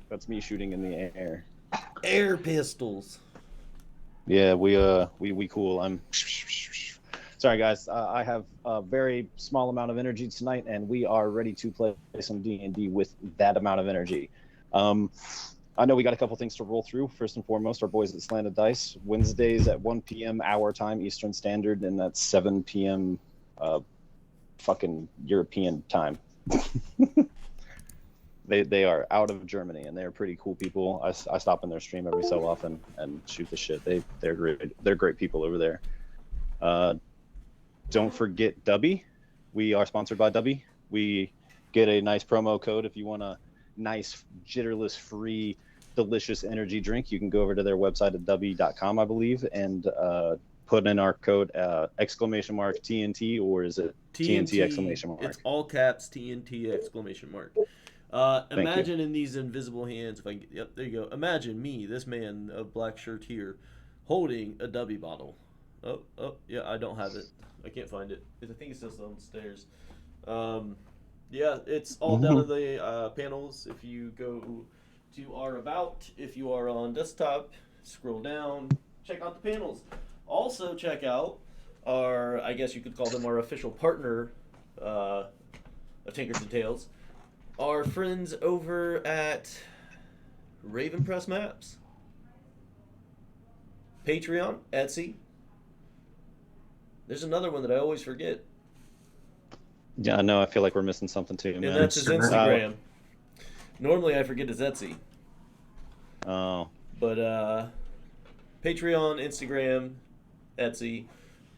That's me shooting in the air. Air pistols. Yeah, we cool. I'm sorry, guys. I have a very small amount of energy tonight, and we are ready to play some D&D with that amount of energy. I know we got a couple things to roll through. First and foremost, our boys at Slanted Dice. Wednesdays at 1 p.m. our time, Eastern Standard, and that's 7 p.m. Fucking European time. They are out of Germany, and they're pretty cool people. I stop in their stream every so often and shoot the shit. They're great. They're great people over there. Don't forget Dubby. We are sponsored by Dubby. We get a nice promo code if you want a nice, jitterless, free, delicious energy drink. You can go over to their website at dubby.com, I believe, and put in our code exclamation mark TNT, or is it TNT exclamation mark? It's all caps TNT exclamation mark. Imagine in these invisible hands, if I can get, yep, there you go. Imagine me, this man of black shirt here, holding a W bottle. Oh, yeah, I don't have it. I can't find it. I think it's just downstairs. Yeah, it's all down in the panels. If you go to our About, if you are on desktop, scroll down, check out the panels. Also, check out our, I guess you could call them our official partner of Tinkers and Tales, our friends over at Raven Press Maps, Patreon, Etsy. There's another one that I always forget. Yeah, no, I feel like we're missing something too, man. And that's his Instagram. Normally I forget his Etsy. Oh. But Patreon, Instagram, Etsy.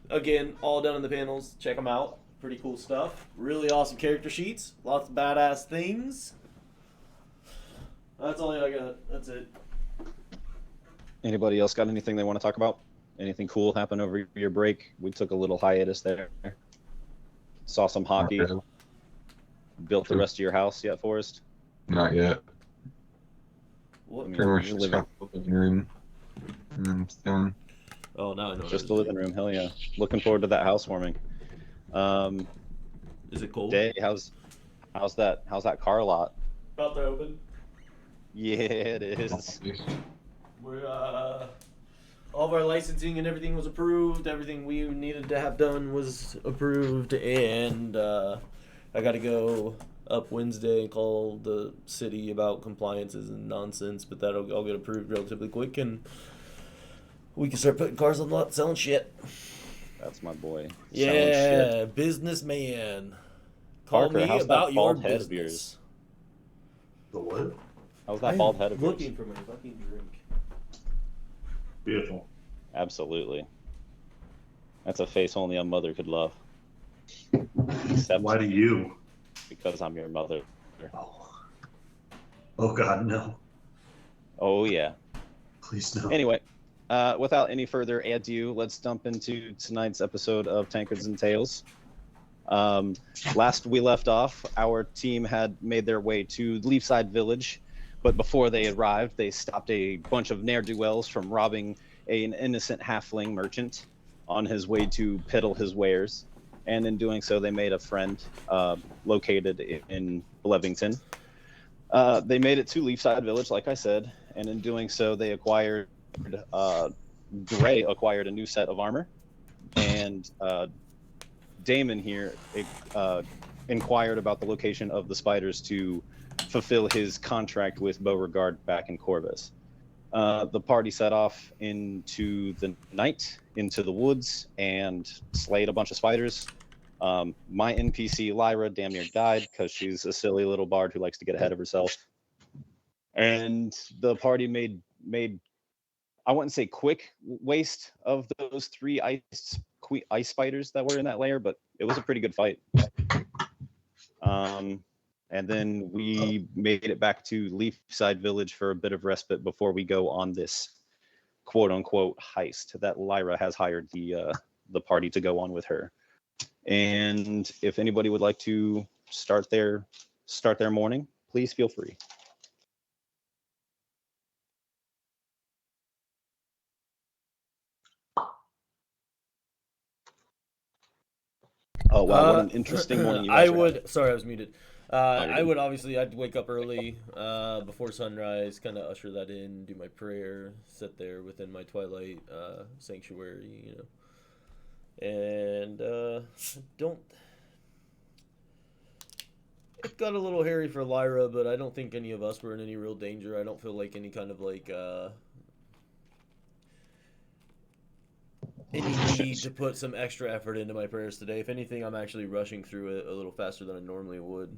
Again, all down in the panels. Check them out. Pretty cool stuff. Really awesome character sheets. Lots of badass things. That's all I got. That's it. Anybody else got anything they want to talk about? Anything cool happen over your break? We took a little hiatus there. Saw some hockey. Built the rest of your house yet, Forrest? Not yet. What? Pretty much just got the living room. And then it's done. Oh, now I know. Just the living room. Hell yeah. Looking forward to that housewarming. Is it cold? Day, how's that car lot? About to open. Yeah, it is. We're all of our licensing and everything was approved. Everything we needed to have done was approved, and I got to go up Wednesday and call the city about compliances and nonsense. But that'll all get approved relatively quick, and we can start putting cars on the lot, selling shit. That's my boy. Yeah, businessman. Call Parker, me how's about that your bald head business. of yours? The what? How's that bald head of yours? Looking for my fucking drink. Beautiful. Absolutely. That's a face only a mother could love. Except why do you? Because I'm your mother. Oh God, no. Oh yeah. Please no. Anyway, without any further ado, let's jump into tonight's episode of Tankards and Tales. Last we left off, our team had made their way to Leafside Village, but before they arrived, they stopped a bunch of ne'er-do-wells from robbing an innocent halfling merchant on his way to peddle his wares, and in doing so, they made a friend located in Blevington. They made it to Leafside Village, like I said, and in doing so, they acquired Gray acquired a new set of armor, and Damon here inquired about the location of the spiders to fulfill his contract with Beauregard back in Corvus. The party set off into the night, into the woods, and slayed a bunch of spiders. My NPC, Lyra, damn near died because she's a silly little bard who likes to get ahead of herself. And the party made I wouldn't say quick waste of those 3 ice spiders that were in that lair, but it was a pretty good fight. And then we made it back to Leafside Village for a bit of respite before we go on this quote-unquote heist that Lyra has hired the party to go on with her. And if anybody would like to start their morning, please feel free. Oh wow, what an interesting morning you I guys are having. would. Sorry, I was muted. Oh, you're I good. would obviously. I'd wake up early, before sunrise, kind of usher that in, do my prayer, sit there within my twilight sanctuary, and don't. It got a little hairy for Lyra, but I don't think any of us were in any real danger. I don't feel like any kind of like any need to put some extra effort into my prayers today. If anything, I'm actually rushing through it a little faster than I normally would.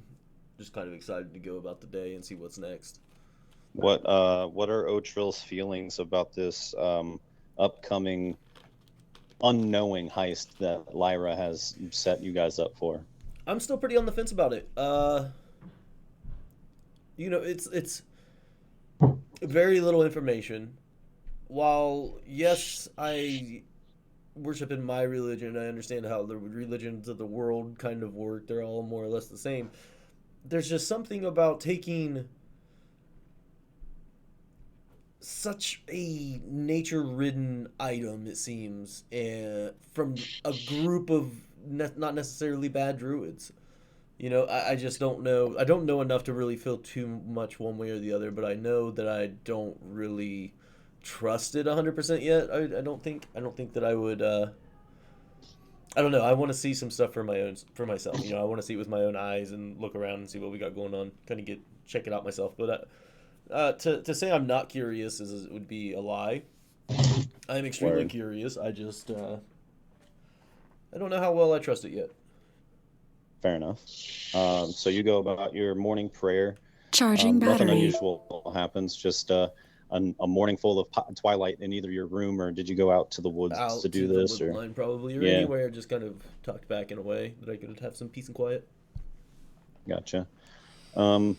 Just kind of excited to go about the day and see what's next. What are Otrill's feelings about this upcoming unknowing heist that Lyra has set you guys up for? I'm still pretty on the fence about it. It's very little information. While yes, I worship in my religion, I understand how the religions of the world kind of work. They're all more or less the same. There's just something about taking such a nature-ridden item, it seems, from a group of not necessarily bad druids. I just don't know. I don't know enough to really feel too much one way or the other, but I know that I don't really trust it 100% yet. I don't think. I don't think that I would. I don't know. I want to see some stuff for myself. I want to see it with my own eyes and look around and see what we got going on. Kind of check it out myself. But to say I'm not curious would be a lie. I'm extremely Word. curious. I just I don't know how well I trust it yet. Fair enough. So you go about your morning prayer. Charging Nothing battery. unusual happens. Just a morning full of twilight in either your room, or did you go out to the woods Out to to do the this? Or woodline probably, or yeah, anywhere just kind of tucked back in a way that I could have some peace and quiet. gotcha. Um,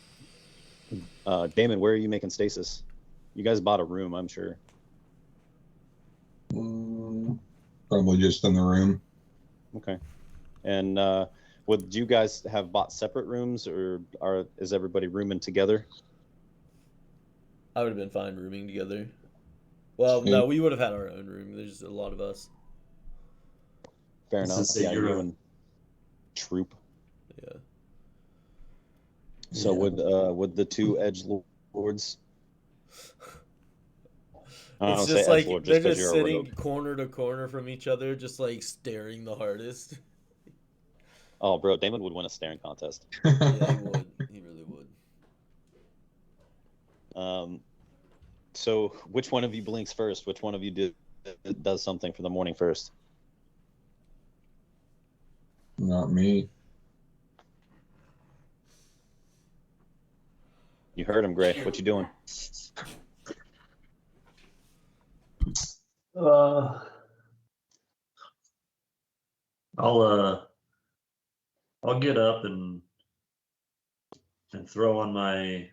Damon, where are you making stasis? You guys bought a room, I'm sure. Probably just in the room. Okay. And would you guys have bought separate rooms, or is everybody rooming together? I would have been fine rooming together. Well, Same. no, we would have had our own room. There's a lot of us. Fair Does it enough. say Yeah, you're you a- and troop. Yeah. So Yeah. would the two edge lords? I It's don't say just edge like lord they're just because just you're a sitting rogue. corner to corner from each other, just like staring the hardest. Oh, bro, Damon would win a staring contest. Yeah, he would. He really would. So which one of you blinks first? Which one of you does something for the morning first? Not me. You heard him, Gray. What you doing? Uh, I'll get up and throw on my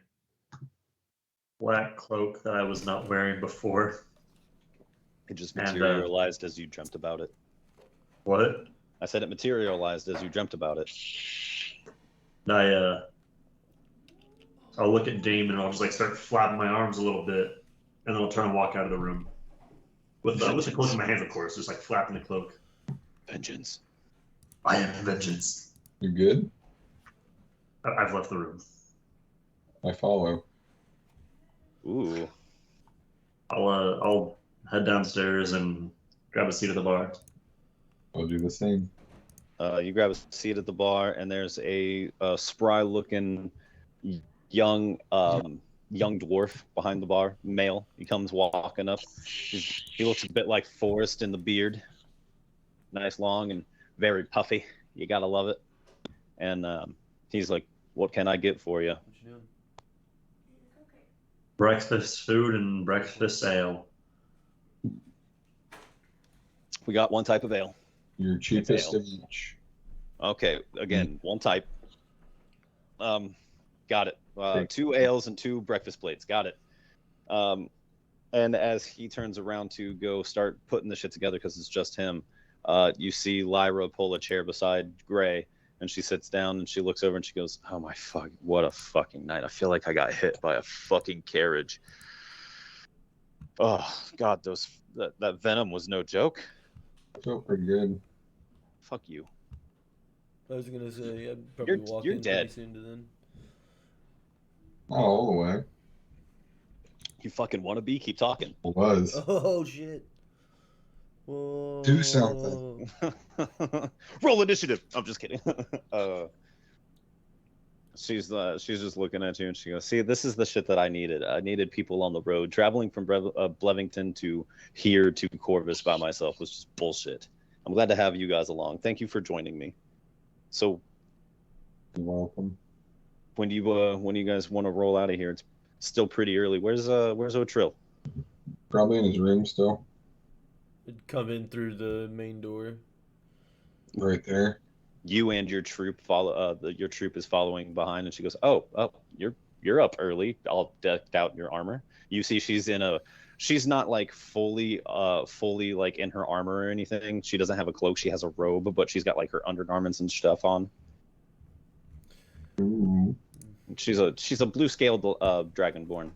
black cloak that I was not wearing before. It just And, materialized as you dreamt about it. What? I said it materialized as you dreamt about it. And I'll look at Damon and I'll just like start flapping my arms a little bit, and then I'll turn and walk out of the room with the cloak in my hands, of course, just like flapping the cloak. Vengeance. I am vengeance. You good? I've left the room. I follow. Ooh. I'll head downstairs and grab a seat at the bar. I'll do the same. You grab a seat at the bar, and there's a spry-looking young dwarf behind the bar, male. He comes walking up. He looks a bit like Forrest in the beard. Nice, long, and very puffy. You gotta love it. And he's like, "What can I get for you?" What you doing? Breakfast food and breakfast ale. We got one type of ale. Your cheapest ale. of each. Okay, again, one type. Got it. Thanks. 2 ales and 2 breakfast plates. Got it. And as he turns around to go start putting the shit together, because it's just him, you see Lyra pull a chair beside Gray, and she sits down and she looks over and she goes, "Oh my fuck, what a fucking night. I feel like I got hit by a fucking carriage. Oh God, that venom was no joke. Felt pretty good. Fuck you." I was gonna say I'd probably walk you're in dead. pretty soon to then. Not all the way. You fucking wanna be? Keep talking. Was. Oh shit! Whoa! Do something. Roll initiative. I'm just kidding. She's just looking at you and she goes, "See, this is the shit that I needed. I needed people on the road. Traveling from Blevington to here to Corvus by myself was just bullshit. I'm glad to have you guys along. Thank you for joining me. So, You're welcome. when do you guys want to roll out of here? It's still pretty early. Where's O'Trill? Probably in his room still. It'd come in through the main door. Right there. You and your troop follow. Your troop is following behind, and she goes, "Oh, you're up early. All decked out in your armor. You see, she's not like fully like in her armor or anything. She doesn't have a cloak. She has a robe, but she's got like her undergarments and stuff on. Ooh. She's a blue scaled dragonborn.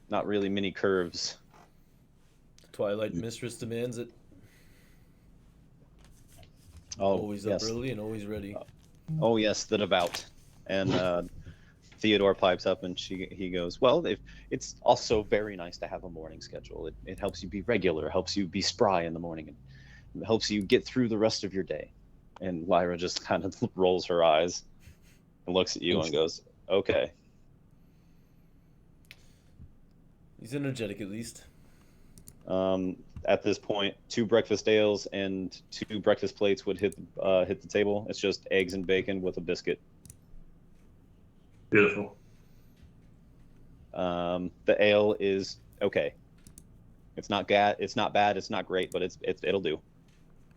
Not really many curves. Twilight Mistress demands it. Oh, Always yes. up early and always ready. Oh yes, the devout. And Theodore pipes up and he goes, "Well, it's also very nice to have a morning schedule. It helps you be regular, helps you be spry in the morning, and it helps you get through the rest of your day." And Lyra just kind of rolls her eyes and looks at you and goes, "Okay." He's energetic at least. At this point, 2 breakfast ales and 2 breakfast plates would hit the table. It's just eggs and bacon with a biscuit. Beautiful. The ale is okay. It's not bad. It's not great, but it'll do.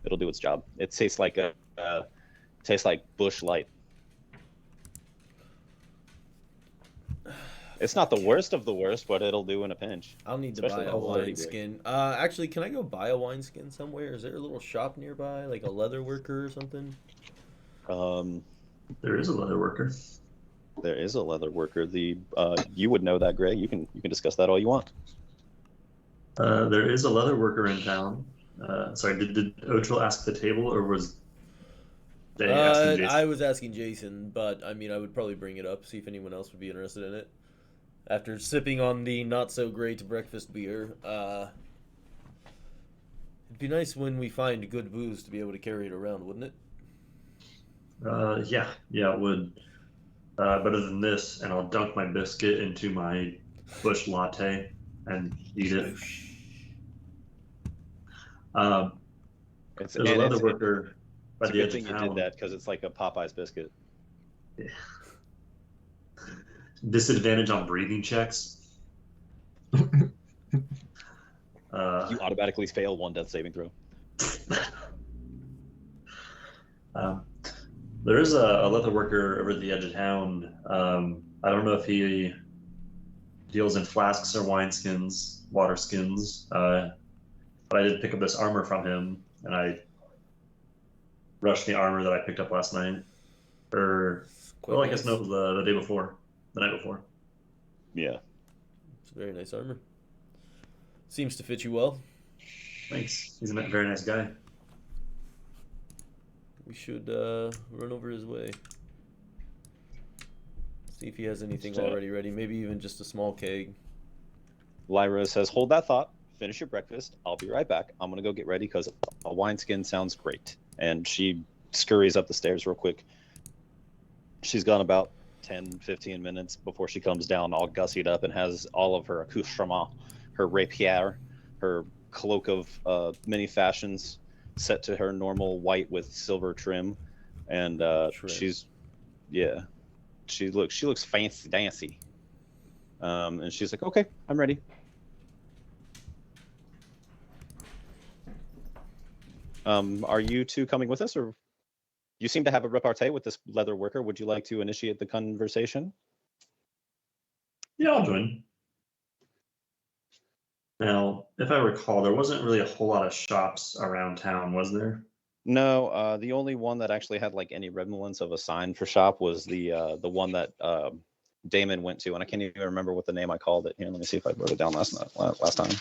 It'll do its job. It tastes like Bush Light. It's not the worst of the worst, but it'll do in a pinch. I'll need to Especially buy a level 30 wineskin. Actually, can I go buy a wineskin somewhere? Is there a little shop nearby, like a leather worker or something? There is a leather worker. There is a leather worker. You would know that, Greg. You can discuss that all you want. There is a leather worker in town. Sorry, did Otril ask the table, or was they asking Jason? I was asking Jason, but I mean, I would probably bring it up, see if anyone else would be interested in it. After sipping on the not so great breakfast beer, it'd be nice when we find good booze to be able to carry it around, wouldn't it? Yeah, it would. Better than this, and I'll dunk my biscuit into my bush latte and eat it. There's a leather worker by It's a the good edge thing of you town. did that because it's like a Popeye's biscuit. Disadvantage on breathing checks. You automatically fail 1 death saving throw. There is a leather worker over at the edge of town. I don't know if he deals in flasks or wineskins, water skins, but I did pick up this armor from him, and I rushed the armor that I picked up last night. I guess no, it was the day before, the night before. Yeah. It's a very nice armor. Seems to fit you well. Thanks. He's a very nice guy. We should run over his way. See if he has anything already ready. Maybe even just a small keg. Lyra says, "Hold that thought. Finish your breakfast. I'll be right back. I'm gonna go get ready because a wineskin sounds great." And she scurries up the stairs real quick. She's gone about 10-15 minutes before she comes down all gussied up and has all of her accoutrement, her rapier, her cloak of many fashions set to her normal white with silver trim, and she looks fancy dancy. And she's like, "Okay, I'm ready." Are you 2 coming with us, or you seem to have a repartee with this leather worker? Would you like to initiate the conversation? Yeah, I'll join. Now, if I recall, there wasn't really a whole lot of shops around town, was there? No, the only one that actually had like any remnants of a sign for shop was the one that Damon went to, and I can't even remember what the name I called it. Here, let me see if I wrote it down last time.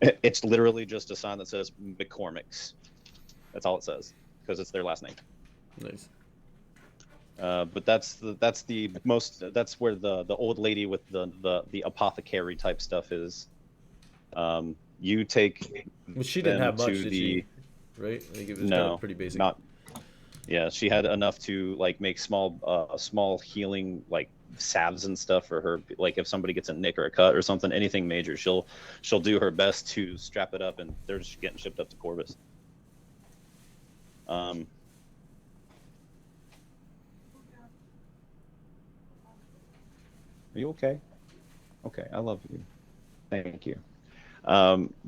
It's literally just a sign that says McCormick's. That's all it says because it's their last name. Nice. But that's where the old lady with the apothecary type stuff is. You take Well, she didn't them have much, to did the she? Right? I think it was kind no, of pretty basic. not yeah. She had enough to like make small healing like salves and stuff for her. Like if somebody gets a nick or a cut or something, anything major, she'll do her best to strap it up, and they're just getting shipped up to Corvus. Are you okay? Okay, I love you. Thank you.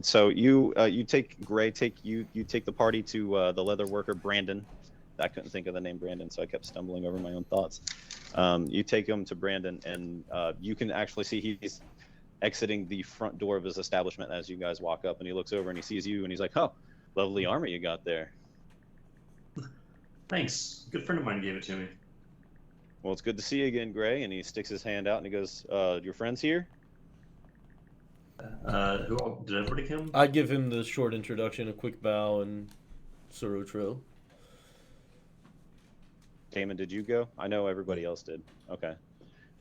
So you take Gray, you take the party to the leather worker Brandon. I couldn't think of the name Brandon, so I kept stumbling over my own thoughts. You take him to Brandon, and you can actually see he's exiting the front door of his establishment as you guys walk up, and he looks over and he sees you, and he's like, "Oh, lovely armor you got there." Thanks. A good friend of mine gave it to me. Well, it's good to see you again, Gray. And he sticks his hand out and he goes, "Your friend's here?" Did everybody come? I give him the short introduction, a quick bow, and Sorotro. Damon, did you go? I know everybody else did. Okay.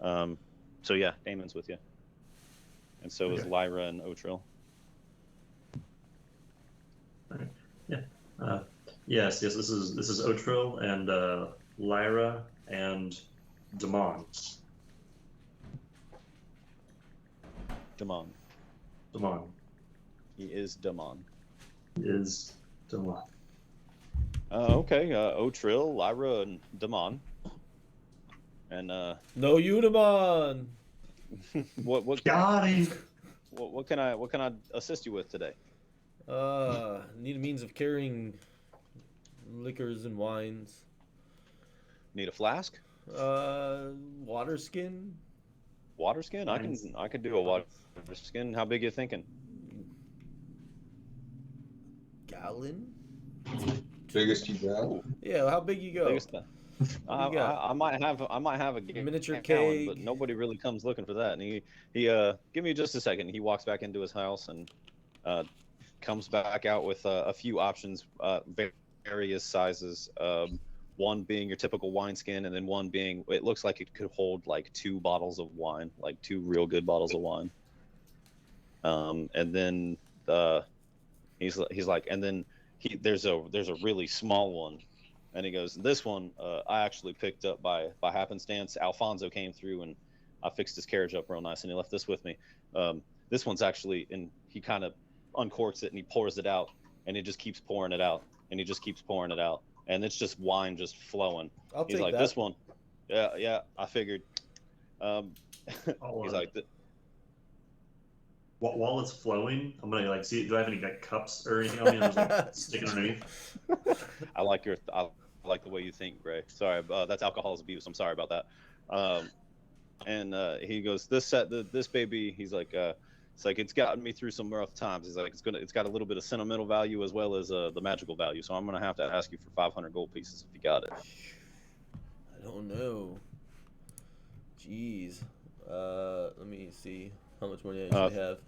So yeah, Damon's with you. And so is Lyra and Otril. Okay. Yeah. Yes. This is Otril and Lyra and Damon. Damon. Damon. He is Damon. He is Damon. Okay. Otril, Lyra, and Damon. And No Unimon. what Got him. what can I assist you with today? Need a means of carrying liquors and wines. Need a flask? Water skin. Water skin? I can do a water skin. How big you thinking? Gallon. Biggest you got? Ooh, Yeah, how big you go? biggest. What do you got? I might have a Miniature gallon, keg. but nobody really comes looking for that. And he give me just a second. He walks back into his house and comes back out with a few options, various sizes. One being your typical wineskin, and then one being it looks like it could hold like 2 bottles of wine, like 2 real good bottles of wine. And then he's like, and then there's a really small one. And he goes, this one I actually picked up by happenstance. Alfonso came through and I fixed his carriage up real nice, and he left this with me. This one's actually, and he kind of uncorks it and he pours it out, and he just keeps pouring it out, and he just keeps pouring it out, and it's just wine just flowing. He's like, this one, yeah, I figured. He's like, while it's flowing, I'm gonna like see. Do I have any like cups or anything on me? I'm just like sticking underneath. I like the way you think, Gray. Sorry, that's alcohol's abuse. I'm sorry about that. And he goes, this baby. He's like, it's like it's gotten me through some rough times. He's like, it's got a little bit of sentimental value as well as the magical value. So I'm gonna have to ask you for 500 gold pieces if you got it. I don't know. Jeez. Let me see how much money I actually have.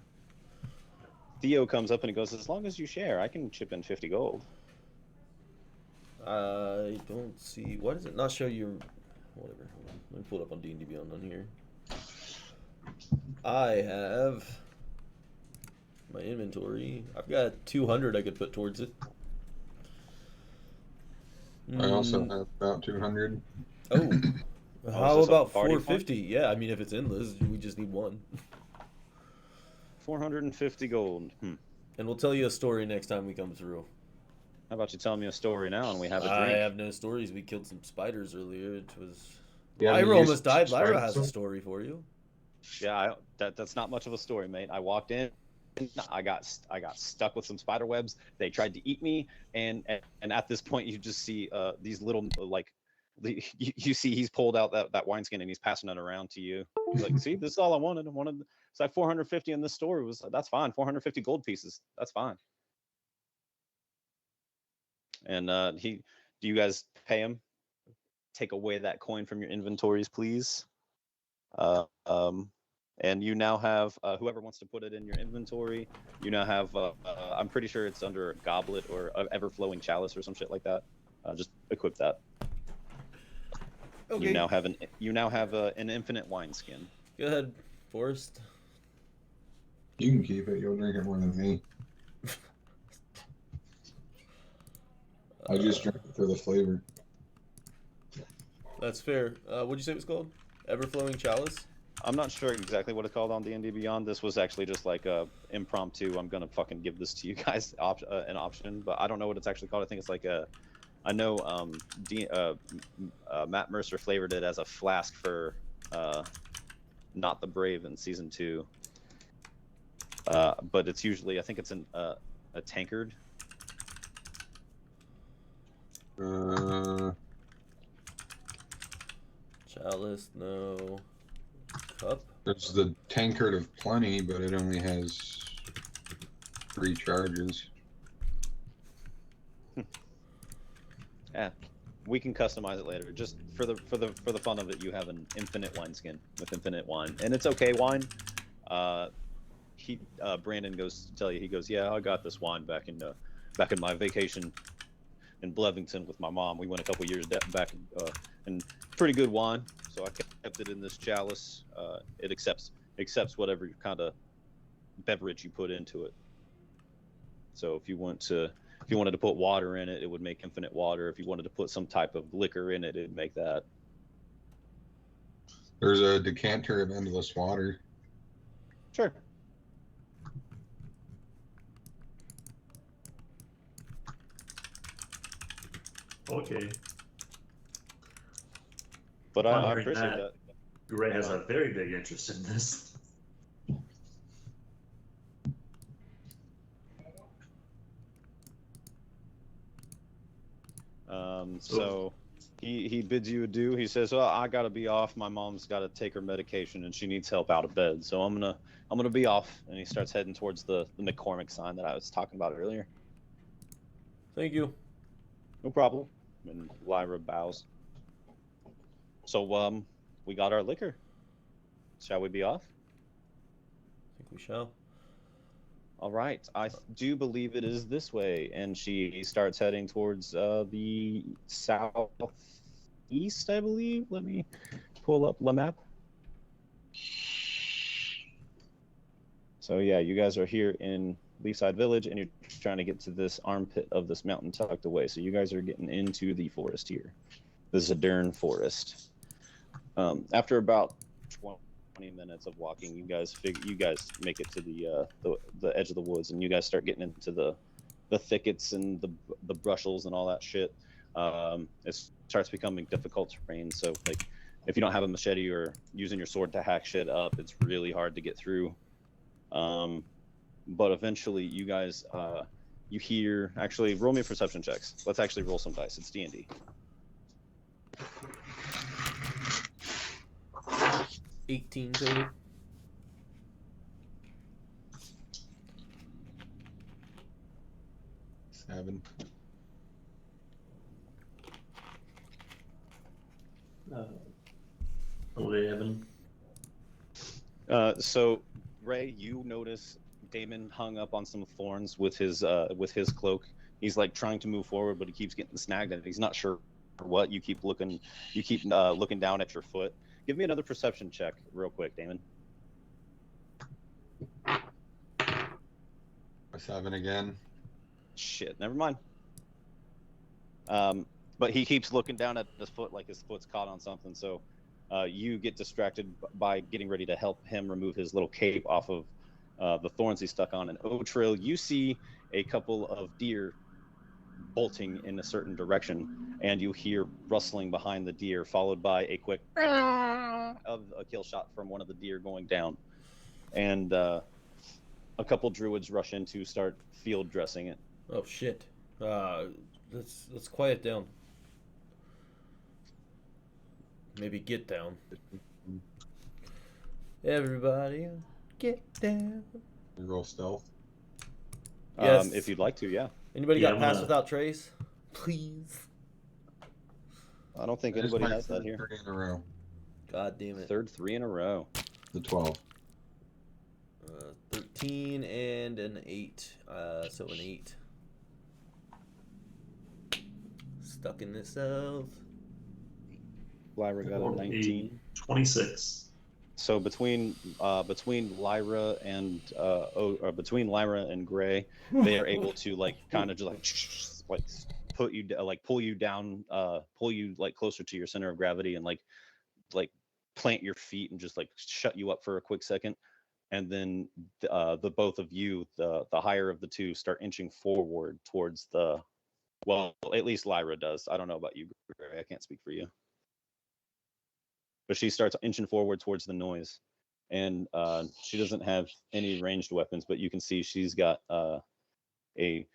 Theo comes up and he goes, as long as you share, I can chip in 50 gold. I don't see. Why does it not show your? Whatever. Hold on. Let me pull it up on D&D Beyond on here. I have my inventory. I've got 200 I could put towards it. I also have about 200. Oh. How about party 450? Yeah, I mean, if it's endless, we just need one. 450 gold. And we'll tell you a story next time we come through. How about you tell me a story now and we have a I drink? have no stories. We killed some spiders earlier. It was. Yeah, Lyra you used almost died. Lyra spiders. has a story for you. Yeah, that's not much of a story, mate. I walked in, I got stuck with some spider webs. They tried to eat me, and at this point, you just see these little like, you see he's pulled out that wineskin and he's passing it around to you. He's like, see, this is all I wanted. It's like 450 in this store. That's fine. 450 gold pieces. That's fine. And do you guys pay him? Take away that coin from your inventories, please. And you now have whoever wants to put it in your inventory. You now have I'm pretty sure it's under a goblet or an ever-flowing chalice or some shit like that. Just equip that. Okay. You now have an infinite wineskin. Go ahead, Forrest. You can keep it. You'll drink it more than me. I just drink it for the flavor. That's fair. What'd you say it was called? Ever-flowing chalice? I'm not sure exactly what it's called on D&D Beyond. This was actually just like a impromptu. I'm gonna fucking give this to you guys an option, but I don't know what it's actually called. I think it's like a. I know Matt Mercer flavored it as a flask for Not the Brave in season 2. But it's usually I think it's a tankard. Chalice, no. Cup? There's the tankard of plenty, but it only has 3 charges. Yeah, we can customize it later. Just for the fun of it, you have an infinite wineskin with infinite wine, and it's okay wine. Brandon goes to tell you, he goes, yeah, I got this wine back in my vacation in Blevington with my mom. We went a couple years back, and pretty good wine. So I kept it in this chalice. It accepts whatever kind of beverage you put into it. So if you wanted to put water in it, it would make infinite water. If you wanted to put some type of liquor in it, it'd make that. There's a decanter of endless water. Sure. Okay. But I Pondering appreciate that. Gray has a very big interest in this. So he bids you adieu. He says, "Well, I gotta be off. My mom's gotta take her medication, and she needs help out of bed. So I'm gonna be off." And he starts heading towards the McCormick sign that I was talking about earlier. Thank you. No problem. And Lyra bows. So we got our liquor. Shall we be off? I think we shall. All right. I do believe it is this way. And she starts heading towards the southeast, I believe. Let me pull up the map. So yeah, you guys are here in Leafside Village, and you're trying to get to this armpit of this mountain tucked away. So you guys are getting into the forest here. This is a Dern forest. After about 20 minutes of walking, you guys make it to the edge of the woods, and you guys start getting into the thickets and the brushels and all that shit. It starts becoming difficult terrain. So like, if you don't have a machete or using your sword to hack shit up, it's really hard to get through. But eventually, you guys you hear. Actually, roll me perception checks. Let's actually roll some dice. It's D&D. 18 total. Seven. 11. So Ray, you notice Damon hung up on some thorns with his cloak. He's like trying to move forward, but he keeps getting snagged, and he's not sure what. You keep looking down at your foot. Give me another perception check, real quick, Damon. A 7 again. Shit, never mind. But he keeps looking down at his foot like his foot's caught on something. So you get distracted by getting ready to help him remove his little cape off of the thorns he's stuck on. And Otrail, you see a couple of deer bolting in a certain direction, and you hear rustling behind the deer, followed by a quick of a kill shot from one of the deer going down. And a couple druids rush in to start field dressing it. Oh shit. Let's quiet down. Maybe get down. Everybody, get down. We roll stealth. Yes. If you'd like to, yeah. Anybody Yeah, got I'm pass gonna- without trace? Please. I don't think There's anybody my has that third here. 3 in a row. God damn it. Third 3 in a row. The 12. 13 and an 8. So an 8. Stuck in itself. Lyra got a 19. 26. So between Lyra and between Lyra and Gray, they are able to like kind of just like put you like pull you down, pull you like closer to your center of gravity, and like plant your feet and just like shut you up for a quick second, and then the both of you, the higher of the two, start inching forward towards the, well, at least Lyra does. I don't know about you, Gray. I can't speak for you. But she starts inching forward towards the noise, and she doesn't have any ranged weapons, but you can see she's got a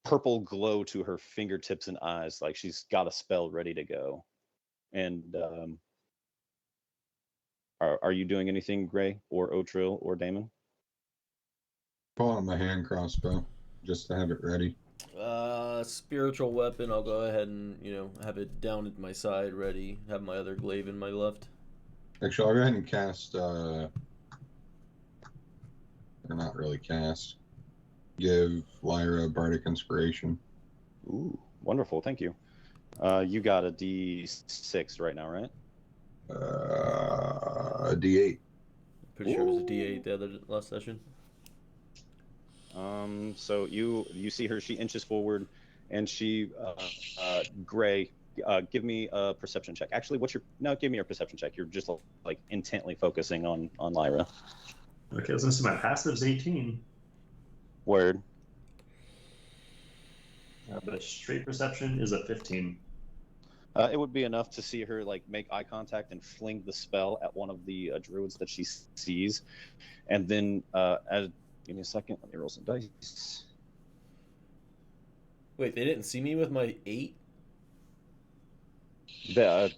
purple glow to her fingertips and eyes, like she's got a spell ready to go. And are you doing anything, Gray or Otril or Damon? Pull out my hand crossbow just to have it ready. Spiritual weapon. I'll go ahead and have it down at my side, ready. Have my other glaive in my left. Actually, I'll go ahead and cast. Or not really cast. Give Lyra Bardic Inspiration. Ooh, wonderful! Thank you. You got a D6 right now, right? A D8. Pretty sure it was a D8 the other last session. So you see her. She inches forward, and she Gray. Give me a perception check. Actually, give me a perception check. You're just like intently focusing on Lyra. Okay, I was gonna say my passive's 18. Word. But straight perception is a 15. It would be enough to see her like make eye contact and fling the spell at one of the druids that she sees, and then give me a second. Let me roll some dice. Wait, they didn't see me with my 8? But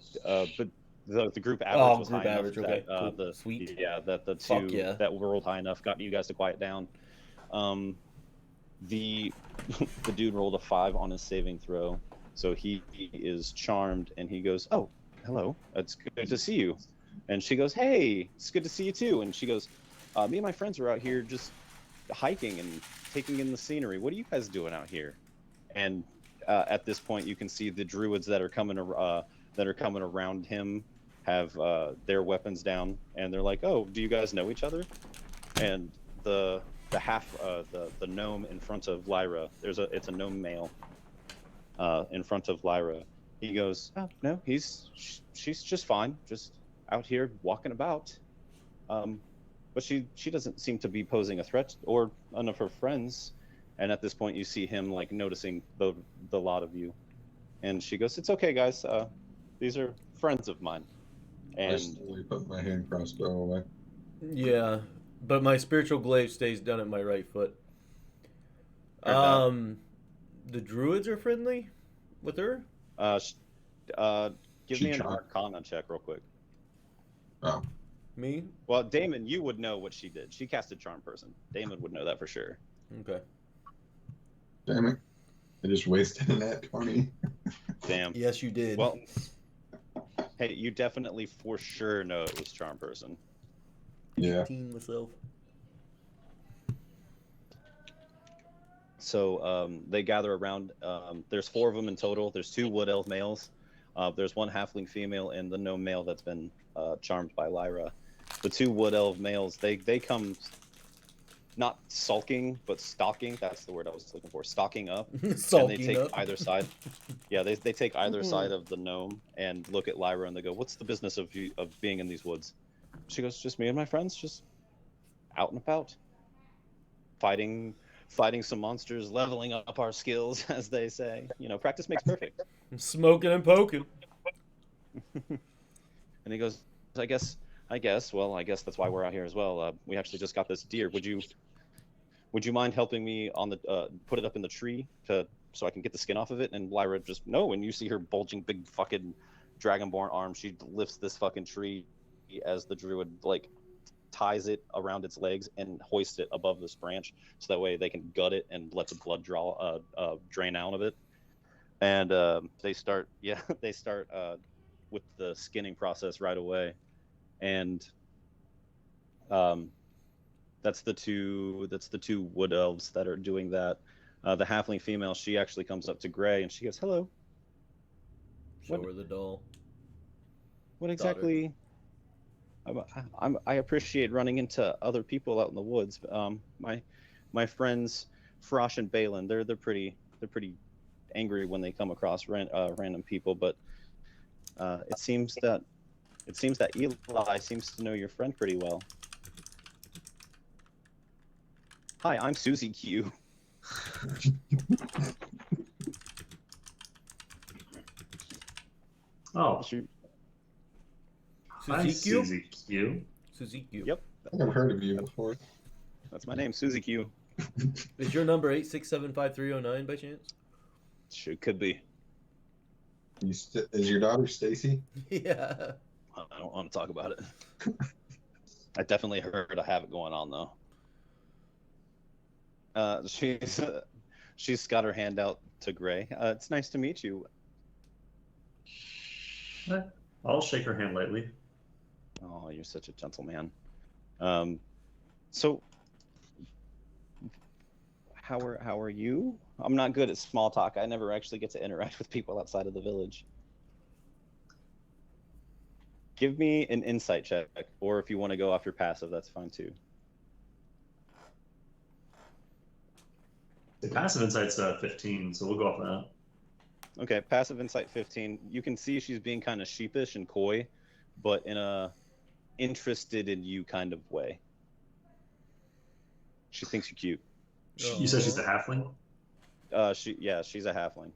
the group average was group high average, enough okay, that cool. Sweet. that the Fuck two yeah. that rolled high enough got you guys to quiet down. The the dude rolled a 5 on his saving throw, so he is charmed, and he goes, "Oh, hello, it's good to see you." And she goes, "Hey, it's good to see you too." And she goes, "Me and my friends are out here just hiking and taking in the scenery. What are you guys doing out here?" And at this point, you can see the druids that are coming around him have their weapons down, and they're like, "Oh, do you guys know each other?" And the gnome in front of Lyra, it's a gnome male in front of Lyra. He goes, "Oh no, she's just fine, just out here walking about." But she doesn't seem to be posing a threat, or none of her friends. And at this point, you see him like noticing the lot of you, and she goes, "It's okay, guys. These are friends of mine." I And slowly put my hand crossbow away. Yeah, but my spiritual glaive stays down at my right foot. Heard that. The druids are friendly with her. Give She me an charmed. Arcana check real quick. Oh, Me? Well, Damon, you would know what she did. She casted Charm Person. Damon would know that for sure. Okay. damn it. I just wasted an at 20. Damn. Yes, you did. Well, hey, you definitely for sure know it was Charm Person. Yeah. 18 myself. So they gather around. There's 4 of them in total. There's 2 wood elf males. There's 1 halfling female and the gnome male that's been charmed by Lyra. The 2 wood elf males, they come not sulking, but stalking. That's the word I was looking for. Stalking up. Sulking and they take up. either side. Yeah, they take either side of the gnome and look at Lyra and they go, "What's the business of being in these woods?" She goes, "Just me and my friends, just out and about, fighting some monsters, leveling up our skills," as they say. Practice makes perfect. Smoking and poking. And he goes, I guess that's why we're out here as well. We actually just got this deer. Would you mind helping me on the put it up in the tree so I can get the skin off of it?" And Lyra just, no. And you see her bulging big fucking dragonborn arm. She lifts this fucking tree as the druid like ties it around its legs and hoists it above this branch, so that way they can gut it and let the blood drain out of it. And they start with the skinning process right away. And That's the two wood elves that are doing that. The halfling female, she actually comes up to Gray and she goes, "Hello. Show What- her the doll. What exactly?" I appreciate running into other people out in the woods. My friends Frosh and Balin, they're pretty angry when they come across random people, but it seems that Eli seems to know your friend pretty well. Hi, I'm Susie Q. Oh, hi, Suzuki? Susie Q. Suzuki. Yep, I think I've heard of you before. that's my name, Susie Q. Is your number 8675309 by chance? Sure, could be. Is your daughter Stacy? Yeah. I don't want to talk about it. I definitely heard I have it going on though. She's got her hand out to Gray. It's nice to meet you. I'll shake her hand lightly. Oh, you're such a gentleman. So how are you? I'm not good at small talk. I never actually get to interact with people outside of the village. Give me an insight check, or if you want to go off your passive, that's fine too. The passive insight's 15, so we'll go off that. Okay, passive insight 15. You can see she's being kind of sheepish and coy, but in a interested in you kind of way. She thinks you're cute. You said she's a halfling? She's a halfling.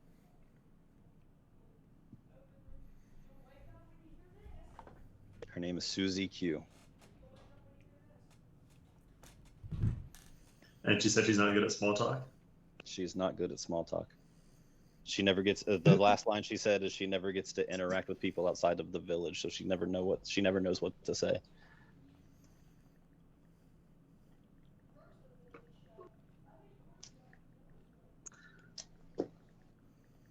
Her name is Susie Q. And she said she's not good at small talk? She's not good at small talk. She never gets the last line she said is she never gets to interact with people outside of the village, so she never knows what to say.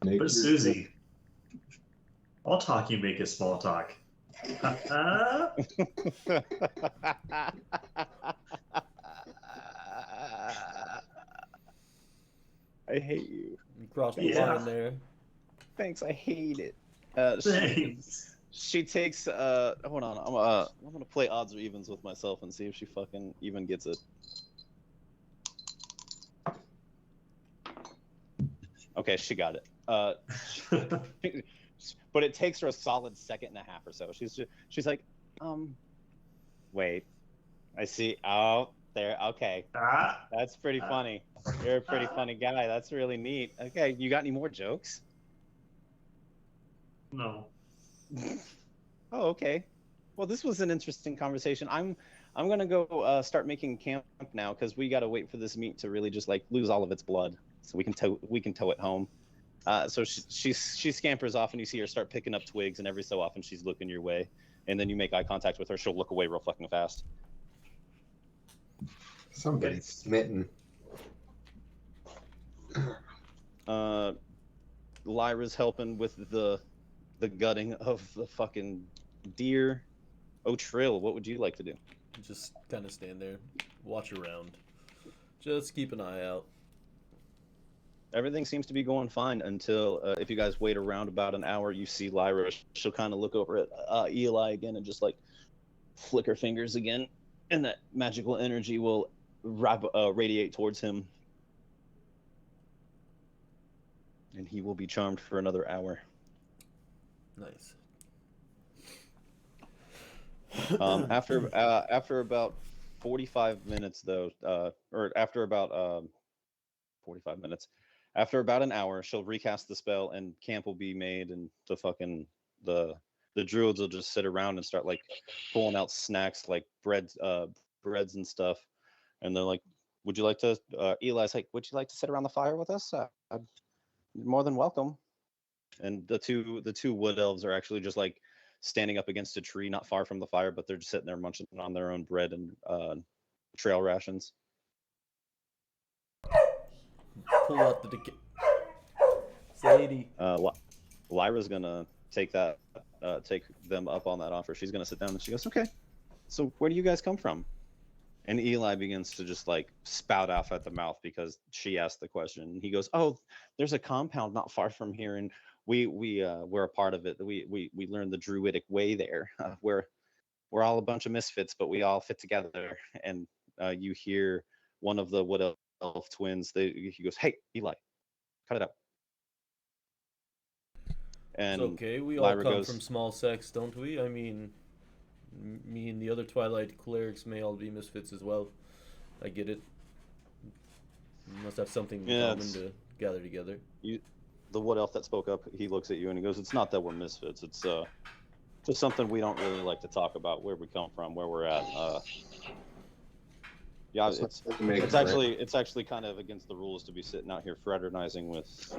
But Susie, all talk you make is small talk. I hate you. You crossed the Yeah. line there. Thanks, I hate it. Thanks. She takes hold on, I'm gonna play odds or evens with myself and see if she fucking even gets it. Okay, she got it. But it takes her a solid second and a half or so. She's like, wait, I see. Oh, there. Okay, that's pretty funny. You're a pretty funny guy. That's really neat. Okay, you got any more jokes? No. Oh, okay. Well, this was an interesting conversation. I'm gonna go start making camp now because we gotta wait for this meat to really just like lose all of its blood, so we can tow it home. So she scampers off, and you see her start picking up twigs, and every so often she's looking your way, and then you make eye contact with her. She'll look away real fucking fast. Somebody's smitten. Lyra's helping with the gutting of the fucking deer. Oh, Trill, what would you like to do? Just kind of stand there, watch around. Just keep an eye out. Everything seems to be going fine until if you guys wait around about an hour, you see Lyra. She'll kind of look over at Eli again and just like flick her fingers again, and that magical energy will radiate towards him, and he will be charmed for another hour. Nice. After about 45 minutes, though, or after about 45 minutes. After about an hour, she'll recast the spell, and camp will be made, and the druids will just sit around and start like pulling out snacks like breads and stuff, and they're like, "Would you like to?" Eli's like, "Would you like to sit around the fire with us? You're more than welcome." And the two wood elves are actually just like standing up against a tree, not far from the fire, but they're just sitting there munching on their own bread and trail rations. Pull out the Sadie. Lyra's gonna take them up on that offer. She's gonna sit down and she goes, "Okay, so where do you guys come from?" And Eli begins to just like spout off at the mouth because she asked the question. He goes, "Oh, there's a compound not far from here, and we're a part of it. We learned the druidic way there. We're all a bunch of misfits, but we all fit together." And you hear one of the wood elf twins. He goes, "Hey, Eli, cut it out." And It's okay. We all Lyra come goes, from small sects, don't we? I mean, me and the other Twilight clerics may all be misfits as well. I get it. We must have something in Yeah, common to gather together. the wood elf that spoke up, he looks at you and he goes, "It's not that we're misfits. It's just something we don't really like to talk about. Where we come from, where we're at. Yeah, it's actually kind of against the rules to be sitting out here fraternizing with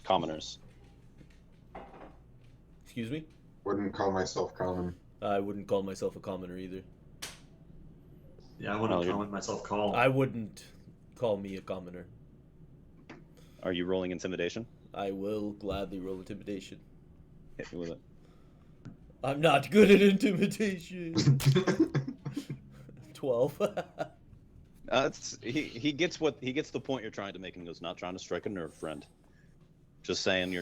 commoners." Excuse me? Wouldn't call myself common. I wouldn't call myself a commoner either. Yeah, I wouldn't call myself calm. I wouldn't call me a commoner. Are you rolling intimidation? I will gladly roll intimidation. Hit me with it. I'm not good at intimidation. 12. He gets the point you're trying to make, and goes, "Not trying to strike a nerve, friend. Just saying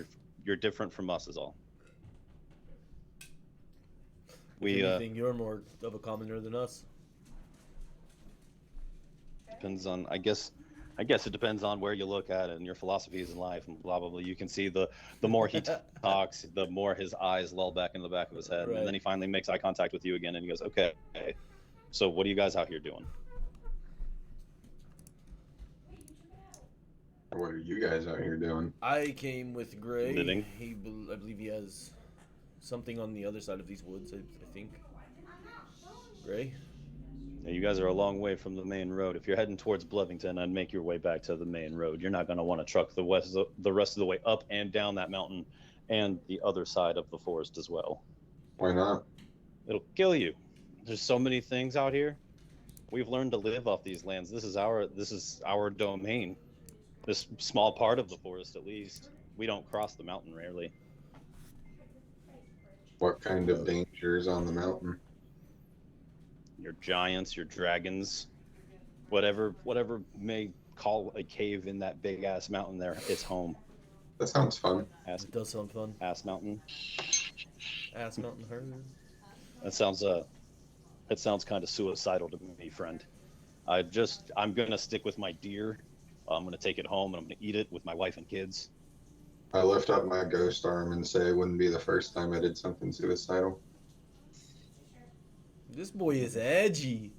you're different from us, is all." If anything, you're more of a commoner than us. Depends on, I guess it depends on where you look at it and your philosophies in life and blah blah blah. You can see the more he talks, the more his eyes lull back in the back of his head, Right. and then he finally makes eye contact with you again, and he goes, "Okay, so what are you guys out here doing?" What are you guys out here doing? I came with Gray. Living. I believe he has something on the other side of these woods, I think. Gray? Yeah, you guys are a long way from the main road. If you're heading towards Blevington and make your way back to the main road, you're not going to want to truck the rest of the way up and down that mountain and the other side of the forest as well. Why not? It'll kill you. There's so many things out here. We've learned to live off these lands. This is our domain. This small part of the forest, at least. We don't cross the mountain rarely. What kind of dangers on the mountain? Your giants, your dragons, whatever may call a cave in that big ass mountain there, it's home. That sounds fun. It does sound fun. Ass mountain. Ass mountain herd. That sounds kind of suicidal to me, friend. I'm gonna stick with my deer. I'm gonna take it home and I'm gonna eat it with my wife and kids. I lift up my ghost arm and say it wouldn't be the first time I did something suicidal. This boy is edgy.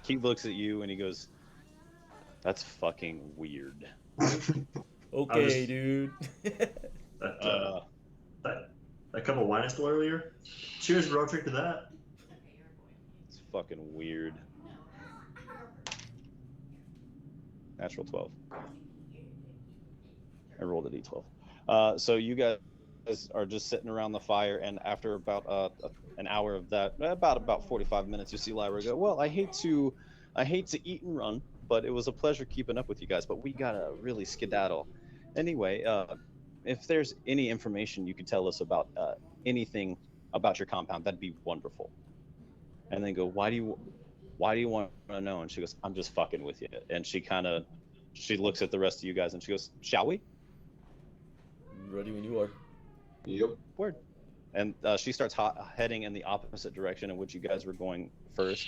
He looks at you and he goes, "That's fucking weird." Okay, dude. That cup of wine I stole earlier. Cheers, bro. Drink to that. It's fucking weird. Natural 12. I rolled a d12. So you guys are just sitting around the fire, and after about an hour of that, about 45 minutes, you see Lyra go, "Well, I hate to eat and run, but it was a pleasure keeping up with you guys, but we gotta really skedaddle. Anyway, if there's any information you could tell us about anything about your compound, that'd be wonderful." And then go, why do you want to know? And she goes, "I'm just fucking with you." And she looks at the rest of you guys and she goes, "Shall we?" Ready when you are. Yep. Word. And she starts heading in the opposite direction in which you guys were going first,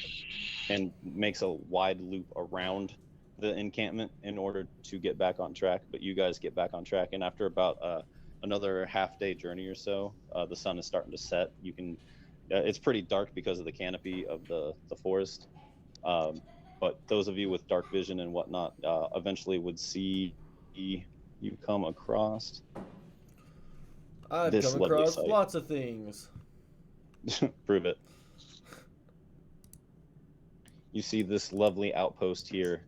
and makes a wide loop around the encampment in order to get back on track. But you guys get back on track, and after about another half-day journey or so, the sun is starting to set. You can, it's pretty dark because of the canopy of the forest. But those of you with dark vision and whatnot eventually would see you come across. I've This come lovely across sight. lots of things. Prove it. You see this lovely outpost here.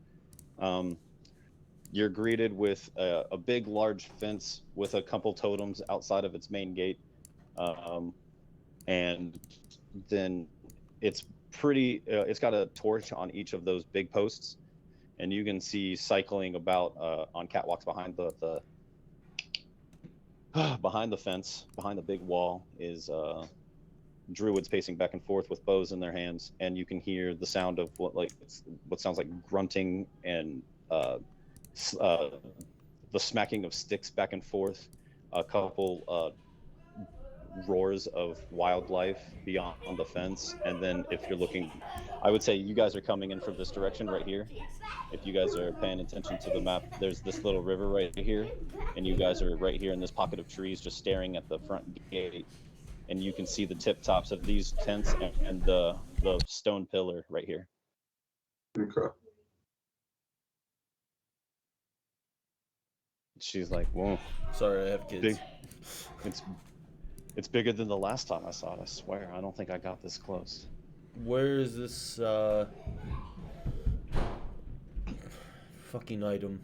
You're greeted with a big, large fence with a couple totems outside of its main gate. And then it's it's got a torch on each of those big posts. And you can see cycling about on catwalks behind behind the fence, behind the big wall, is druids pacing back and forth with bows in their hands, and you can hear the sound of what sounds like grunting and the smacking of sticks back and forth, a couple roars of wildlife beyond the fence, and then if you're looking, I would say you guys are coming in from this direction right here. If you guys are paying attention to the map, there's this little river right here, and you guys are right here in this pocket of trees just staring at the front gate, and you can see the tip tops of these tents and the stone pillar right here. Okay. She's like, whoa, Sorry, I have kids. big. It's bigger than the last time I saw it, I swear. I don't think I got this close. Where is this fucking item?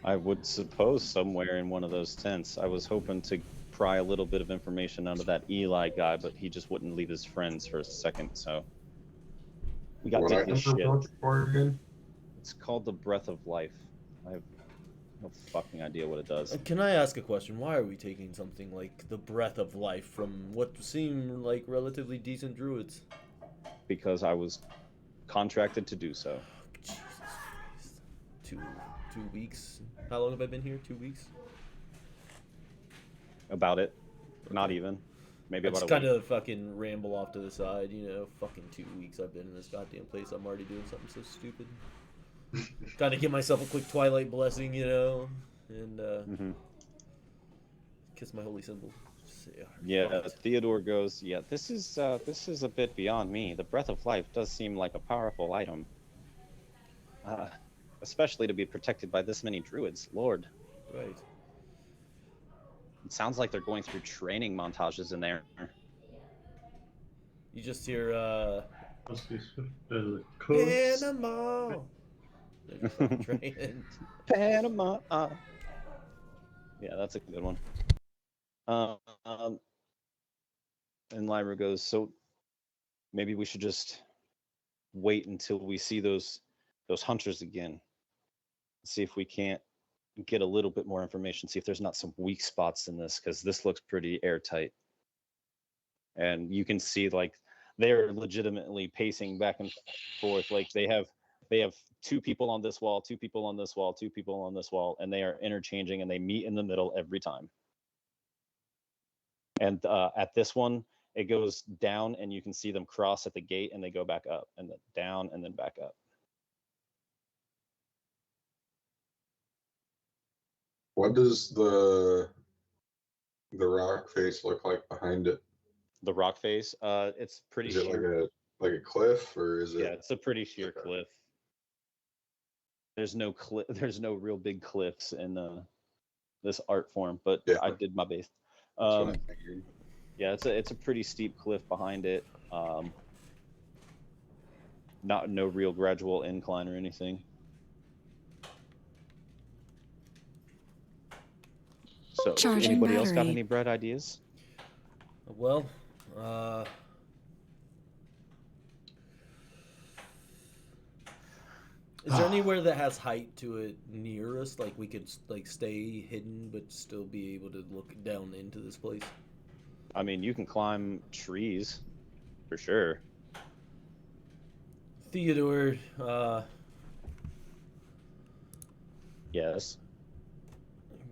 I would suppose somewhere in one of those tents. I was hoping to pry a little bit of information out of that Eli guy, but he just wouldn't leave his friends for a second, so we got What to item this are shit. we looking for again? It's called the Breath of Life. I have no fucking idea what it does. Can I ask a question? Why are we taking something like the breath of life from what seem like relatively decent druids? Because I was contracted to do so. Jesus Christ. Two weeks? How long have I been here? 2 weeks? About it. Not even. Maybe I about just a kind week. of fucking ramble off to the side, you know. Fucking 2 weeks I've been in this goddamn place. I'm already doing something so stupid. Kind of give myself a quick Twilight blessing, you know, and kiss my holy symbol. Yeah, Theodore goes, yeah, this is a bit beyond me. The Breath of Life does seem like a powerful item. Especially to be protected by this many druids. Lord. Right. It sounds like they're going through training montages in there. You just hear, Cooks. Panama! They're just fucking training. Panama. Yeah, that's a good one. And Lyra goes, so maybe we should just wait until we see those hunters again. See if we can't get a little bit more information. See if there's not some weak spots in this, because this looks pretty airtight. And you can see like they're legitimately pacing back and forth. Like they have 2 people on this wall, 2 people on this wall, 2 people on this wall, and they are interchanging and they meet in the middle every time. And at this one, it goes down and you can see them cross at the gate and they go back up and then down and then back up. What does the rock face look like behind it? The rock face, it's pretty Is it sheer. like a cliff, or is it? Yeah, it's a pretty sheer cliff. There's no there's no real big cliffs in this art form, but Yeah. I did my best. That's what I figured. Yeah, it's a pretty steep cliff behind it. No real gradual incline or anything. So, Charging anybody else got battery. any bright ideas? Well, is there anywhere that has height to it near us, like we could like stay hidden but still be able to look down into this place? I mean, you can climb trees, for sure. Theodore, Yes.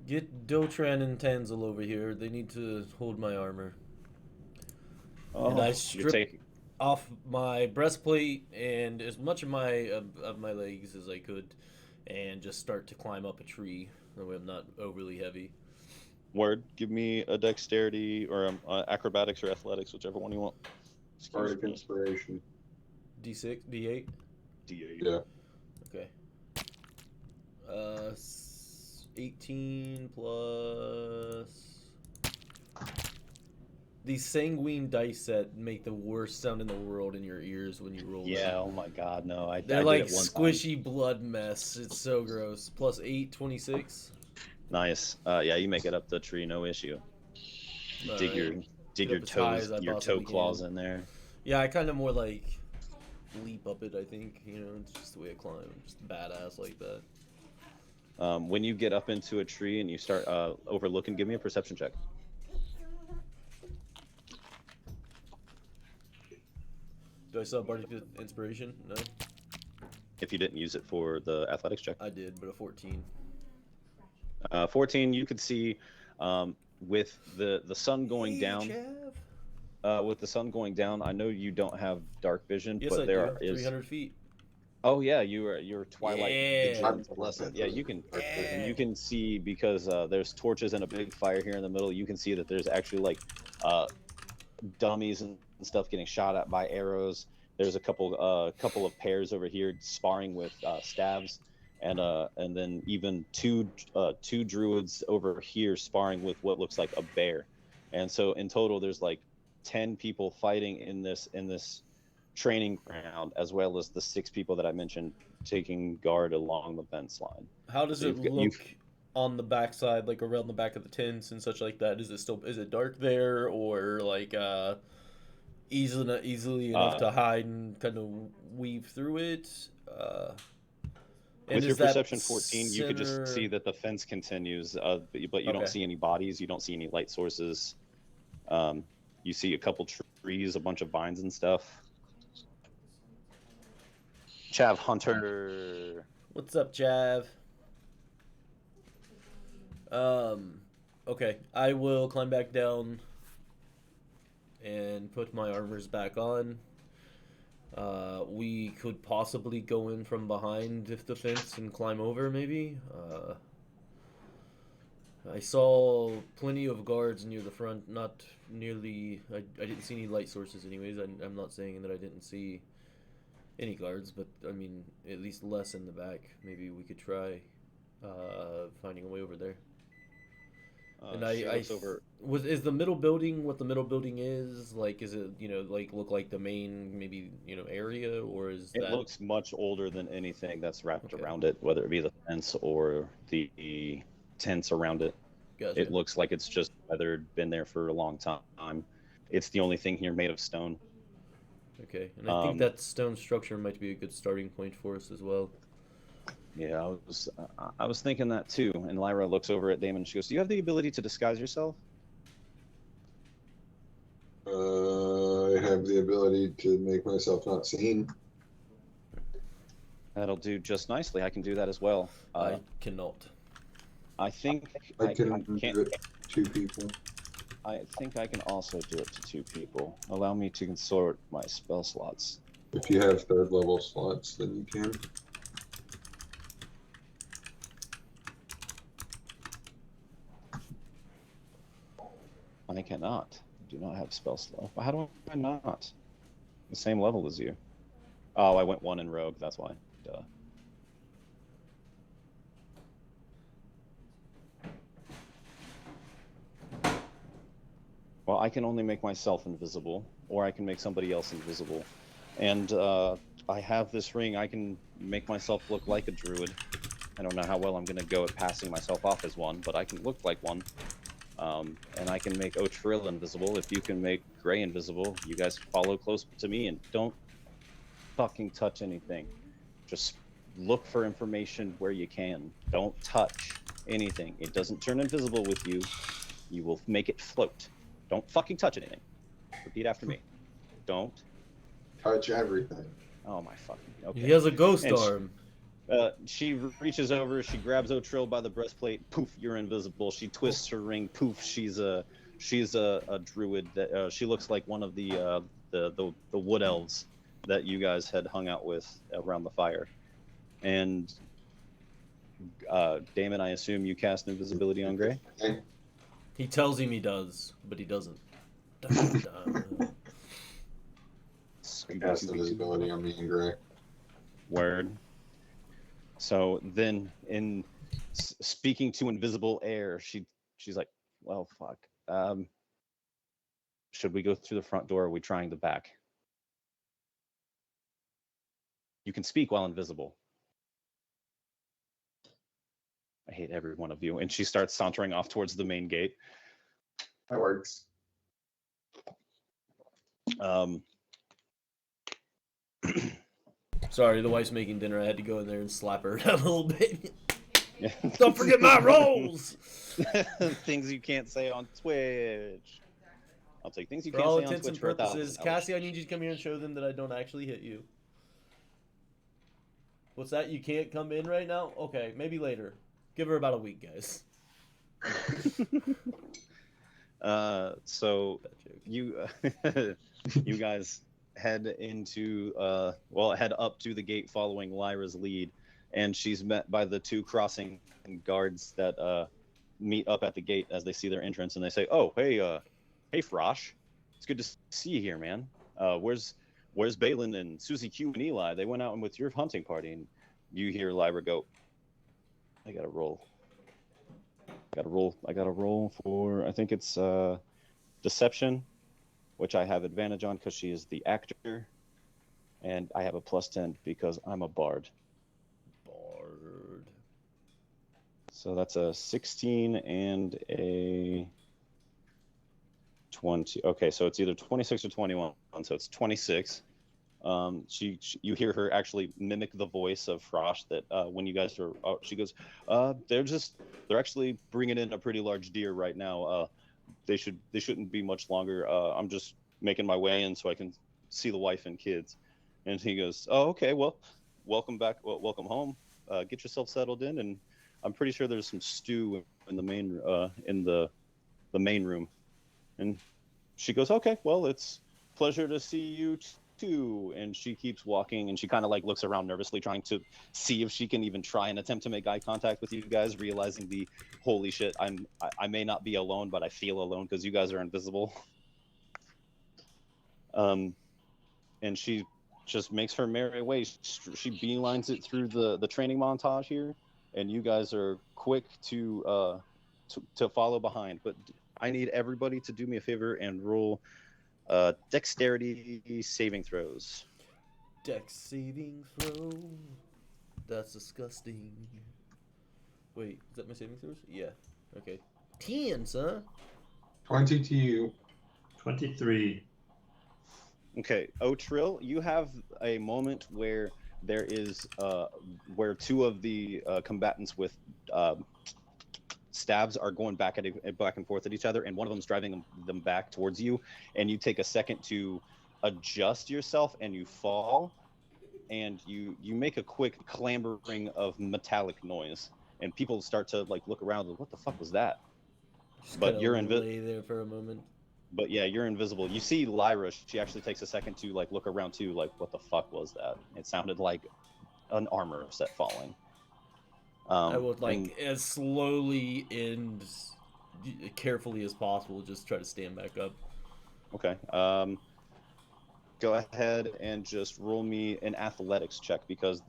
get Dotran and Tanzel over here. They need to hold my armor. And I you're strip taking. off my breastplate and as much of my legs as I could, and just start to climb up a tree. That way I'm not overly heavy. Word. Give me a dexterity or acrobatics or athletics, whichever one you want. Bardic inspiration. D6, D8. D8. Yeah. Okay. 18 plus. These sanguine dice set make the worst sound in the world in your ears when you roll Yeah. them. Oh my God, no. They're I like did it one squishy blood mess. It's so gross. Plus 8, 26. Time. Nice. Yeah, you make it up the tree, no issue. All dig right. dig Get your up as high toes, as I your toe possibly claws can. in there. Yeah, I kind of more like leap up it, I think. You know, it's just the way I climb. I'm just badass like that. When you get up into a tree and you start overlooking, give me a perception check. Do I still have Bardic Inspiration? No. If you didn't use it for the athletics check. I did, but a 14. 14, you could see with the sun going down. Chav. With the sun going down, I know you don't have dark vision, Yes, but I there do. is 300 feet. Oh yeah, you're Twilight Yeah. Vigilance lesson. Yeah, you can see because there's torches and a big fire here in the middle. You can see that there's actually like dummies and stuff getting shot at by arrows. There's a couple of pairs over here sparring with stabs, and then even two druids over here sparring with what looks like a bear. And so in total, there's like 10 people fighting in this training ground, as well as the 6 people that I mentioned taking guard along the fence line. How does it look on the backside, like around the back of the tents and such like that? Is it dark there, or like easily enough to hide and kind of weave through it? With your perception 14, you could just see that the fence continues, but you don't see any bodies. You don't see any light sources. You see a couple trees, a bunch of vines and stuff. Chav Hunter. What's up, Chav? Okay, I will climb back down and put my armors back on. We could possibly go in from behind if the fence and climb over, maybe. I saw plenty of guards near the front, not nearly... I didn't see any light sources anyways. I'm not saying that I didn't see any guards, but I mean, at least less in the back. Maybe we could try finding a way over there. And is the middle building what the middle building is? Like, is it, like look like the main maybe area, or is it looks much older than anything that's wrapped around it, whether it be the fence or the tents around it. Gotcha. It looks like it's just weathered, been there for a long time. It's the only thing here made of stone. Okay, and I think that stone structure might be a good starting point for us as well. Yeah, I was thinking that too. And Lyra looks over at Damon and she goes, "Do you have the ability to disguise yourself?" I have the ability to make myself not seen. That'll do just nicely. I can do that as well. I cannot. I think I can do it to 2 people. I think I can also do it to 2 people. Allow me to sort my spell slots. If you have 3rd level slots, then you can. I cannot. I do not have spell slot. How do I not? The same level as you. Oh, I went 1 in rogue. That's why. Duh. Well, I can only make myself invisible, or I can make somebody else invisible. And I have this ring. I can make myself look like a druid. I don't know how well I'm going to go at passing myself off as one, but I can look like one. And I can make Otrill invisible. If you can make Gray invisible, you guys follow close to me and don't fucking touch anything. Just look for information where you can. Don't touch anything. It doesn't turn invisible with you. You will make it float. Don't fucking touch anything. Repeat after me. Don't touch everything. Oh my fucking. Okay. He has a ghost arm. She reaches over. She grabs Otrill by the breastplate. Poof, you're invisible. She twists her ring. Poof, she's a druid. That she looks like one of the wood elves that you guys had hung out with around the fire. And Damon, I assume you cast invisibility on Gray. He tells him he does, but he doesn't. Dun, dun. I cast invisibility on me and Gray. Word. So then, in speaking to invisible air, she's like, "Well, fuck. Should we go through the front door? Or are we trying the back? You can speak while invisible." I hate every one of you. And she starts sauntering off towards the main gate. That works. Sorry, the wife's making dinner. I had to go in there and slap her down a little bit. Don't forget my rolls! Things you can't say on Twitch. I'll take things you For can't all say on intents Twitch and for purposes, $1,000. Cassie, I need you to come here and show them that I don't actually hit you. What's that? You can't come in right now? Okay, maybe later. Give her about a week, guys. So Bad joke. you you guys head into head up to the gate following Lyra's lead, and she's met by the two crossing guards that meet up at the gate as they see their entrance, and they say, "Oh, hey Frosh, it's good to see you here, man. Where's Balin and Susie Q and Eli? They went out with your hunting party." And you hear Lyra go, "I gotta roll. I gotta roll for, I think it's deception, which I have advantage on because she is the actor, and I have a +10 because I'm a bard. Bard. So that's a 16 and a 20. Okay, so it's either 26 or 21. So it's 26. You hear her actually mimic the voice of Frosh that when you guys are, she goes, they're actually bringing in a pretty large deer right now. They shouldn't be much longer. I'm just making my way in so I can see the wife and kids. And he goes, "Oh, okay, well, welcome back. Well, welcome home. Get yourself settled in, and I'm pretty sure there's some stew in the main room." And she goes, "Okay, well, it's pleasure to see you too." And she keeps walking, and she kind of like looks around nervously, trying to see if she can even try and attempt to make eye contact with you guys, realizing the holy shit, I may not be alone, but I feel alone because you guys are invisible. And she just makes her merry way. She beelines it through the training montage here, and you guys are quick to follow behind. But I need everybody to do me a favor and roll dexterity saving throws. Dex saving throw. That's disgusting. Wait, is that my saving throws? Yeah. Okay. 10, son. 20 to you. 23. Okay, Otrill, you have a moment where there is where two of the combatants with stabs are going back and forth at each other, and one of them's driving them back towards you, and you take a second to adjust yourself, and you fall, and you make a quick clambering of metallic noise, and people start to like look around, like, what the fuck was that? Just But kinda you're lay there for a moment. But yeah, you're invisible. You see Lyra, she actually takes a second to like look around too, like, what the fuck was that? It sounded like an armor set falling. I would like as slowly and carefully as possible just try to stand back up. Okay. Go ahead and just roll me an athletics check, because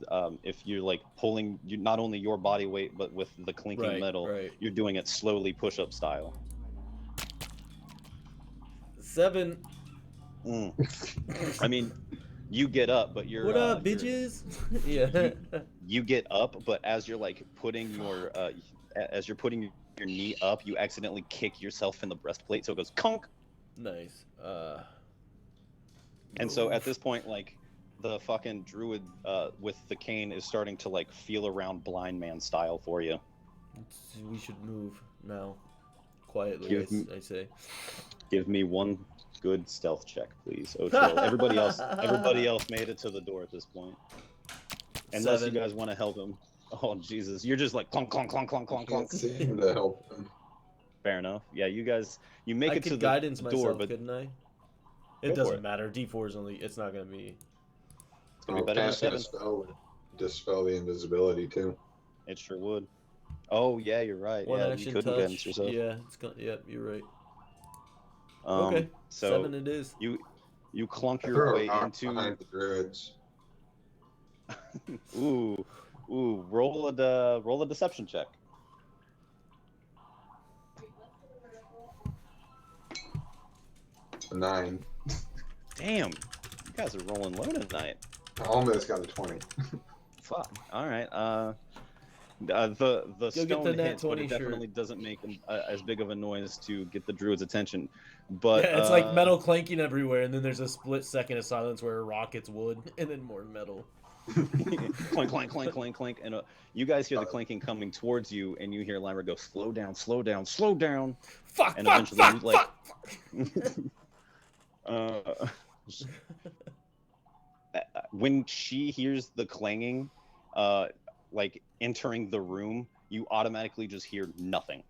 if you're like pulling not only your body weight but with the clinking metal, you're doing it slowly, push-up style. 7. I mean, you get up, but you're What up, bitches? Yeah. You get up, but as you're like putting your your knee up, you accidentally kick yourself in the breastplate, so it goes conk. Nice. And so at this point, like, the fucking druid with the cane is starting to like feel around blind man style for you. We should move now. Quietly, I say. Give me one good stealth check, please. Ocho. Everybody else made it to the door at this point. Unless 7. you guys want to help him. Oh Jesus, you're just like clunk clunk clunk clunk clunk clunk. Can't see him to help him. Fair enough. Yeah, you guys, you make I it could to the guidance door, myself, but couldn't I? Go It for doesn't it. matter. D4 is only. It's not gonna be. It's gonna be better than Casting 7. a spell would dispel the invisibility too. It sure would. Oh yeah, you're right. One yeah, action you couldn't touch. guidance yourself. Yeah, it's gonna. Yep, you're right. Okay. So 7 it is. you clunk I your throw way a rock into. behind the druids. Ooh, roll a deception check. A 9. Damn, you guys are rolling low tonight. I almost got a 20. Fuck. All right. The Go stone get the nat hits, but 20 it shirt. definitely doesn't make as big of a noise to get the druid's attention. But Yeah, it's like metal clanking everywhere, and then there's a split second of silence where a rock hits wood, and then more metal. clank, clank, clank, clank, clank, and you guys hear the clanking coming towards you, and you hear Lyra go, "Slow down, slow down, slow down." Fuck, And fuck, eventually, fuck, like, fuck. Uh, when she hears the clanging, like entering the room, you automatically just hear nothing.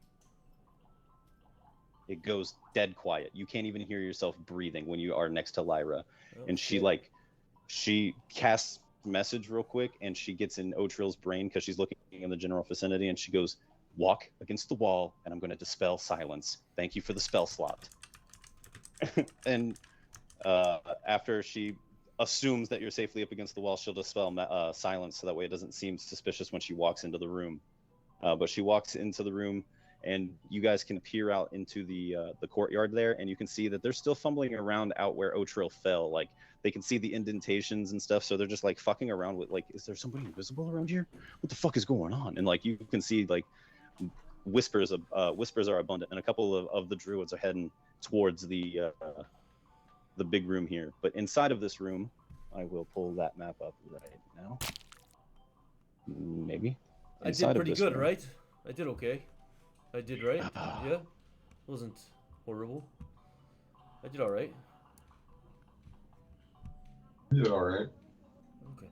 It goes dead quiet. You can't even hear yourself breathing when you are next to Lyra. Oh, And shit. she casts message real quick, and she gets in Otrill's brain because she's looking in the general vicinity, and she goes, "Walk against the wall, and I'm going to dispel silence. Thank you for the spell slot." And after she assumes that you're safely up against the wall, she'll dispel silence, so that way it doesn't seem suspicious when she walks into the room. But she walks into the room, and you guys can peer out into the courtyard there, and you can see that they're still fumbling around out where Otrill fell. Like, they can see the indentations and stuff, so they're just like fucking around with, like, is there somebody invisible around here? What the fuck is going on? And like you can see, like, whispers are abundant, and a couple of the druids are heading towards the big room here. But inside of this room, I will pull that map up right now. Maybe. I did Inside of pretty this good, room. right? I did okay. I did right. Yeah, wasn't horrible. I did all right. You did all right. Okay.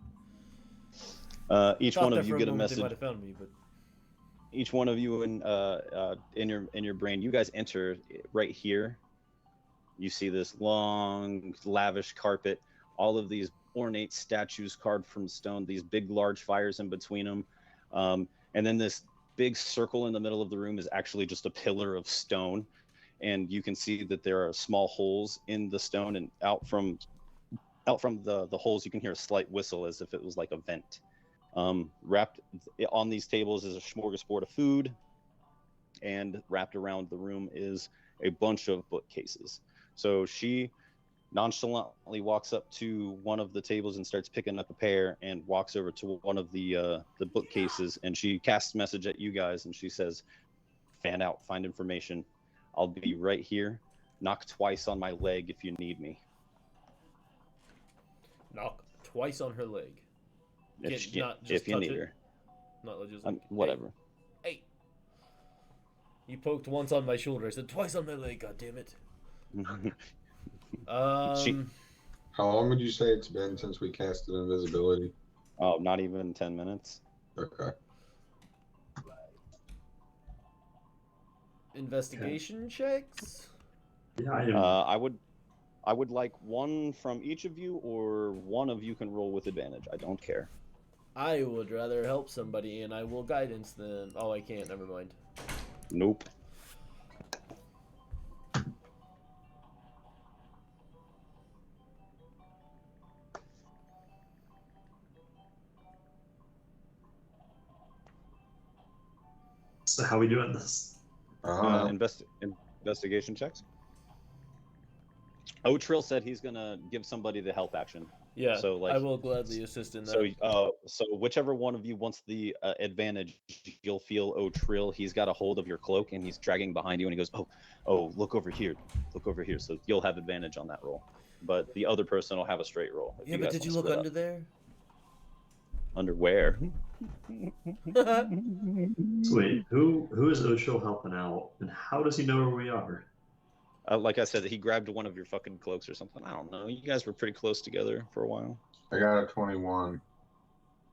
Each Thought one that of you for a get a moment they might message. have found me, but Each one of you in your brain, you guys enter right here. You see this long, lavish carpet, all of these ornate statues carved from stone, these big, large fires in between them. And then this big circle in the middle of the room is actually just a pillar of stone. And you can see that there are small holes in the stone, and out from the holes, you can hear a slight whistle as if it was like a vent. Wrapped on these tables is a smorgasbord of food, and wrapped around the room is a bunch of bookcases. So she nonchalantly walks up to one of the tables and starts picking up a pair, and walks over to one of the bookcases, and she casts a message at you guys, and she says, "Fan out, find information. I'll be right here. Knock twice on my leg if you need me." knock twice on her leg. If Not just if you touch need it. her, Not just like whatever. Hey. You poked once on my shoulder. I said twice on my leg. God damn it. She How long would you say it's been since we casted invisibility? Oh, not even 10 minutes. Okay. Investigation checks. Yeah, I am. I would like one from each of you, or one of you can roll with advantage. I don't care. I would rather help somebody, and I will guidance them. Oh, I can't. Never mind. Nope. So how we doing this? Investigation checks. Otrill said he's gonna give somebody the help action. Yeah, So, like, I will gladly assist in that. So whichever one of you wants the advantage, you'll feel Otrill. He's got a hold of your cloak, and he's dragging behind you, and he goes, "Oh, look over here, look over here." So you'll have advantage on that roll, but the other person will have a straight roll. Yeah, but did you look under there? Under where? So wait, who is Osho helping out, and how does he know where we are? Like I said, he grabbed one of your fucking cloaks or something. I don't know. You guys were pretty close together for a while. I got a 21.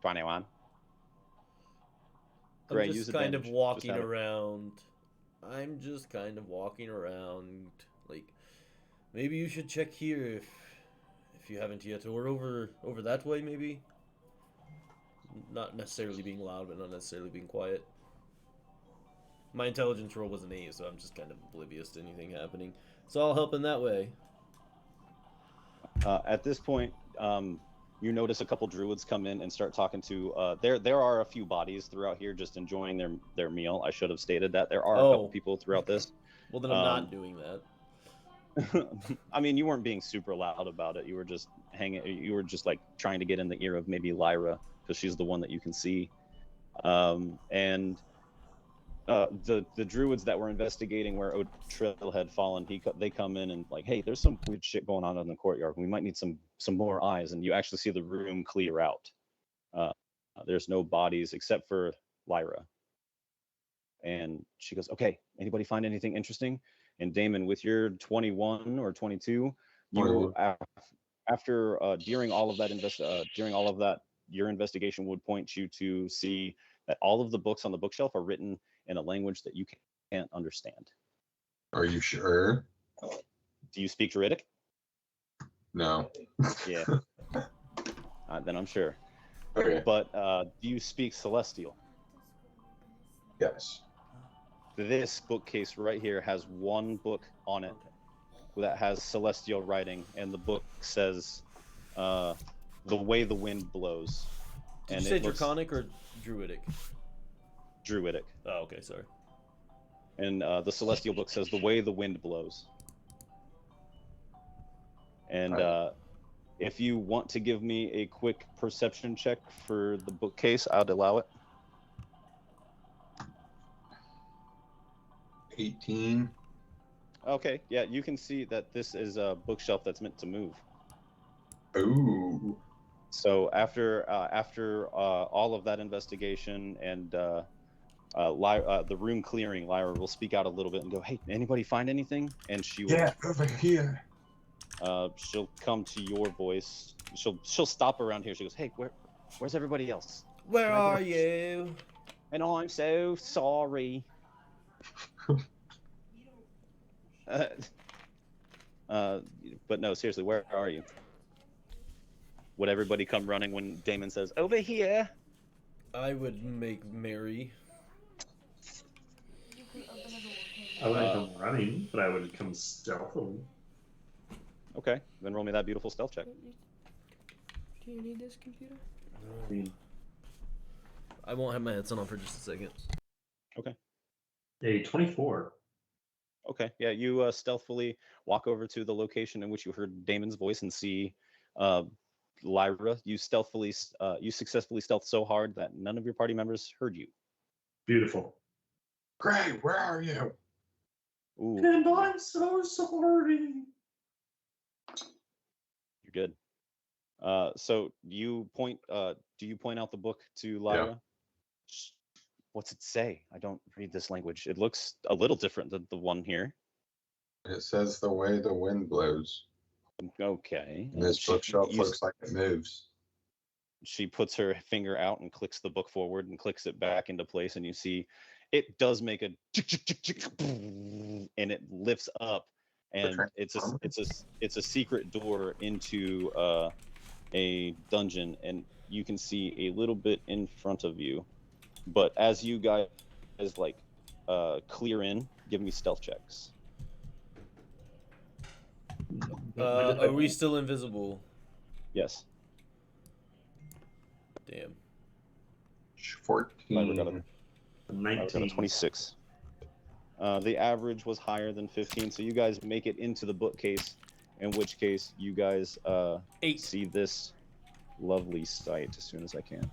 21. I'm Great, just use kind of advantage. walking Just have it. around. I'm just kind of walking around. Like, maybe you should check here if you haven't yet, or over that way maybe. Not necessarily being loud, but not necessarily being quiet. My intelligence roll was an 8, so I'm just kind of oblivious to anything happening. So I'll help in that way. At this point, you notice a couple druids come in and start talking to. There are a few bodies throughout here just enjoying their meal. I should have stated that there are a couple people throughout this. Well, then I'm not doing that. I mean, you weren't being super loud about it. You were just hanging. You were just like trying to get in the ear of maybe Lyra, because she's the one that you can see. And the druids that were investigating where Otrill had fallen, they come in and like, "Hey, there's some weird shit going on in the courtyard. We might need some more eyes." And you actually see the room clear out. There's no bodies except for Lyra. And she goes, "Okay, anybody find anything interesting?" And Damon, with your 21 or 22, You after during all of that your investigation would point you to see that all of the books on the bookshelf are written in a language that you can't understand. Are you sure? Do you speak Druidic? No. Yeah. Then I'm sure. Okay. But do you speak Celestial? Yes. This bookcase right here has one book on it that has Celestial writing, and the book says The Way the Wind Blows. Did And you say it looks Draconic or Druidic? Druidic. Oh, okay, sorry. And the Celestial book says The Way the Wind Blows. And if you want to give me a quick perception check for the bookcase, I'd allow it. 18. Okay, yeah, you can see that this is a bookshelf that's meant to move. Ooh. So after all of that investigation and the room clearing, Lyra will speak out a little bit and go, "Hey, anybody find anything?" And she will. Yeah, over here. She'll come to your voice. She'll stop around here. She goes, "Hey, where's everybody else? Where are you? And I'm so sorry." But no, seriously, where are you? Would everybody come running when Damon says, "Over here"? I would make merry. I wouldn't come running, but I would come stealthily. Okay, then roll me that beautiful stealth check. Do you need this computer? I mean, I won't have my headset on for just a second. Okay. a 24. Okay, yeah, you stealthily walk over to the location in which you heard Damon's voice and see Lyra. You successfully stealth so hard that none of your party members heard you. Beautiful. Greg, where are you? Ooh, And I'm so sorry. you're good. So you point. Do you point out the book to Lyra? What's it say? I don't read this language. It looks a little different than the one here. It says The Way the Wind Blows. Okay. And this bookshelf looks like it moves. She puts her finger out and clicks the book forward and clicks it back into place, and you see it does make a and it lifts up, and it's a secret door into a dungeon, and you can see a little bit in front of you. But as you guys clear in, give me stealth checks. Are we still invisible? Yes. Damn. 14. I got a 19. 26. The average was higher than 15, so you guys make it into the bookcase, in which case you guys 8. see this lovely sight as soon as I can.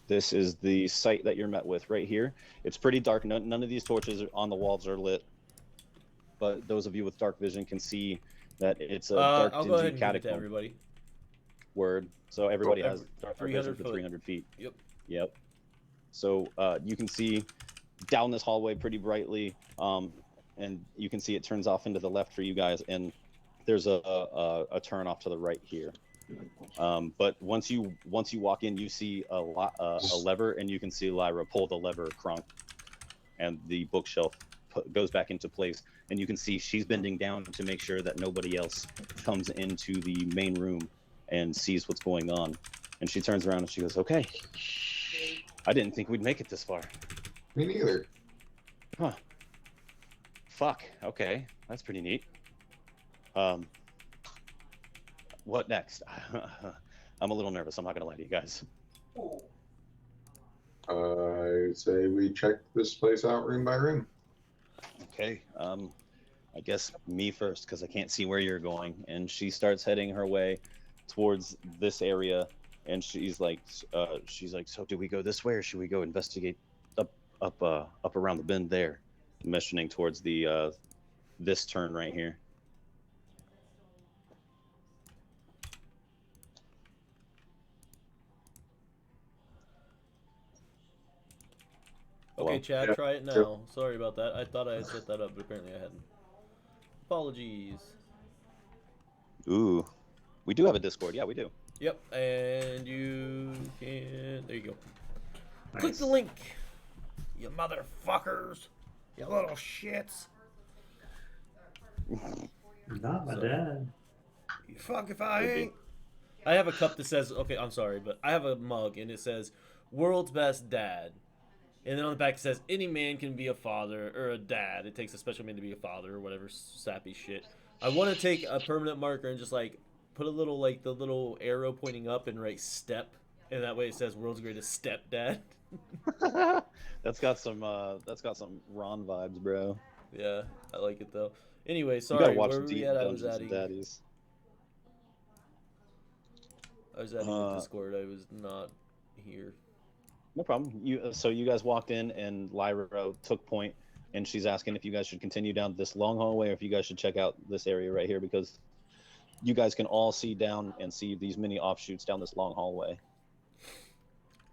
This is the sight that you're met with right here. It's pretty dark. None of these torches on the walls are lit, but those of you with dark vision can see that it's a dark, I'll go ahead dingy and give it to catacomb. everybody. Word. So everybody has dark vision 300 for foot. 300 feet. Yep. So you can see down this hallway pretty brightly, and you can see it turns off into the left for you guys, and there's a turn off to the right here. But once you walk in, you see a lever, and you can see Lyra pull the lever, crunk, and the bookshelf goes back into place. And you can see she's bending down to make sure that nobody else comes into the main room and sees what's going on. And she turns around and she goes, "Okay, I didn't think we'd make it this far." Me neither. Huh. Fuck. Okay, that's pretty neat. What next? I'm a little nervous. I'm not gonna lie to you guys. I say we check this place out room by room. Okay. I guess me first, because I can't see where you're going. And she starts heading her way towards this area, and she's like, "So do we go this way, or should we go investigate up around the bend there?" Motioning towards the this turn right here. Okay, Hello? Chad, Yeah. try it now. Sorry about that. I thought I had set that up, but apparently I hadn't. Apologies. Ooh, we do have a Discord. Yeah, we do. Yep, and you can. There you go. Nice. Click the link. You motherfuckers. You little shits. You're not my So- dad. You fuck if I Could be. ain't. I have a cup that says, okay, I'm sorry, but I have a mug and it says, world's best dad. And then on the back it says, any man can be a father or a dad. It takes a special man to be a father or whatever sappy shit. I want to take a permanent marker and just like put a little, like the little arrow pointing up and write step. And that way it says, world's greatest stepdad. That's got some Ron vibes, bro. Yeah, I like it though. Anyway, You sorry, gotta watch where were we Deep at? I was Dungeons and adding Daddies. the Discord. I was not here. No problem. So you guys walked in, and Lyra took point, and she's asking if you guys should continue down this long hallway or if you guys should check out this area right here, because you guys can all see down and see these many offshoots down this long hallway.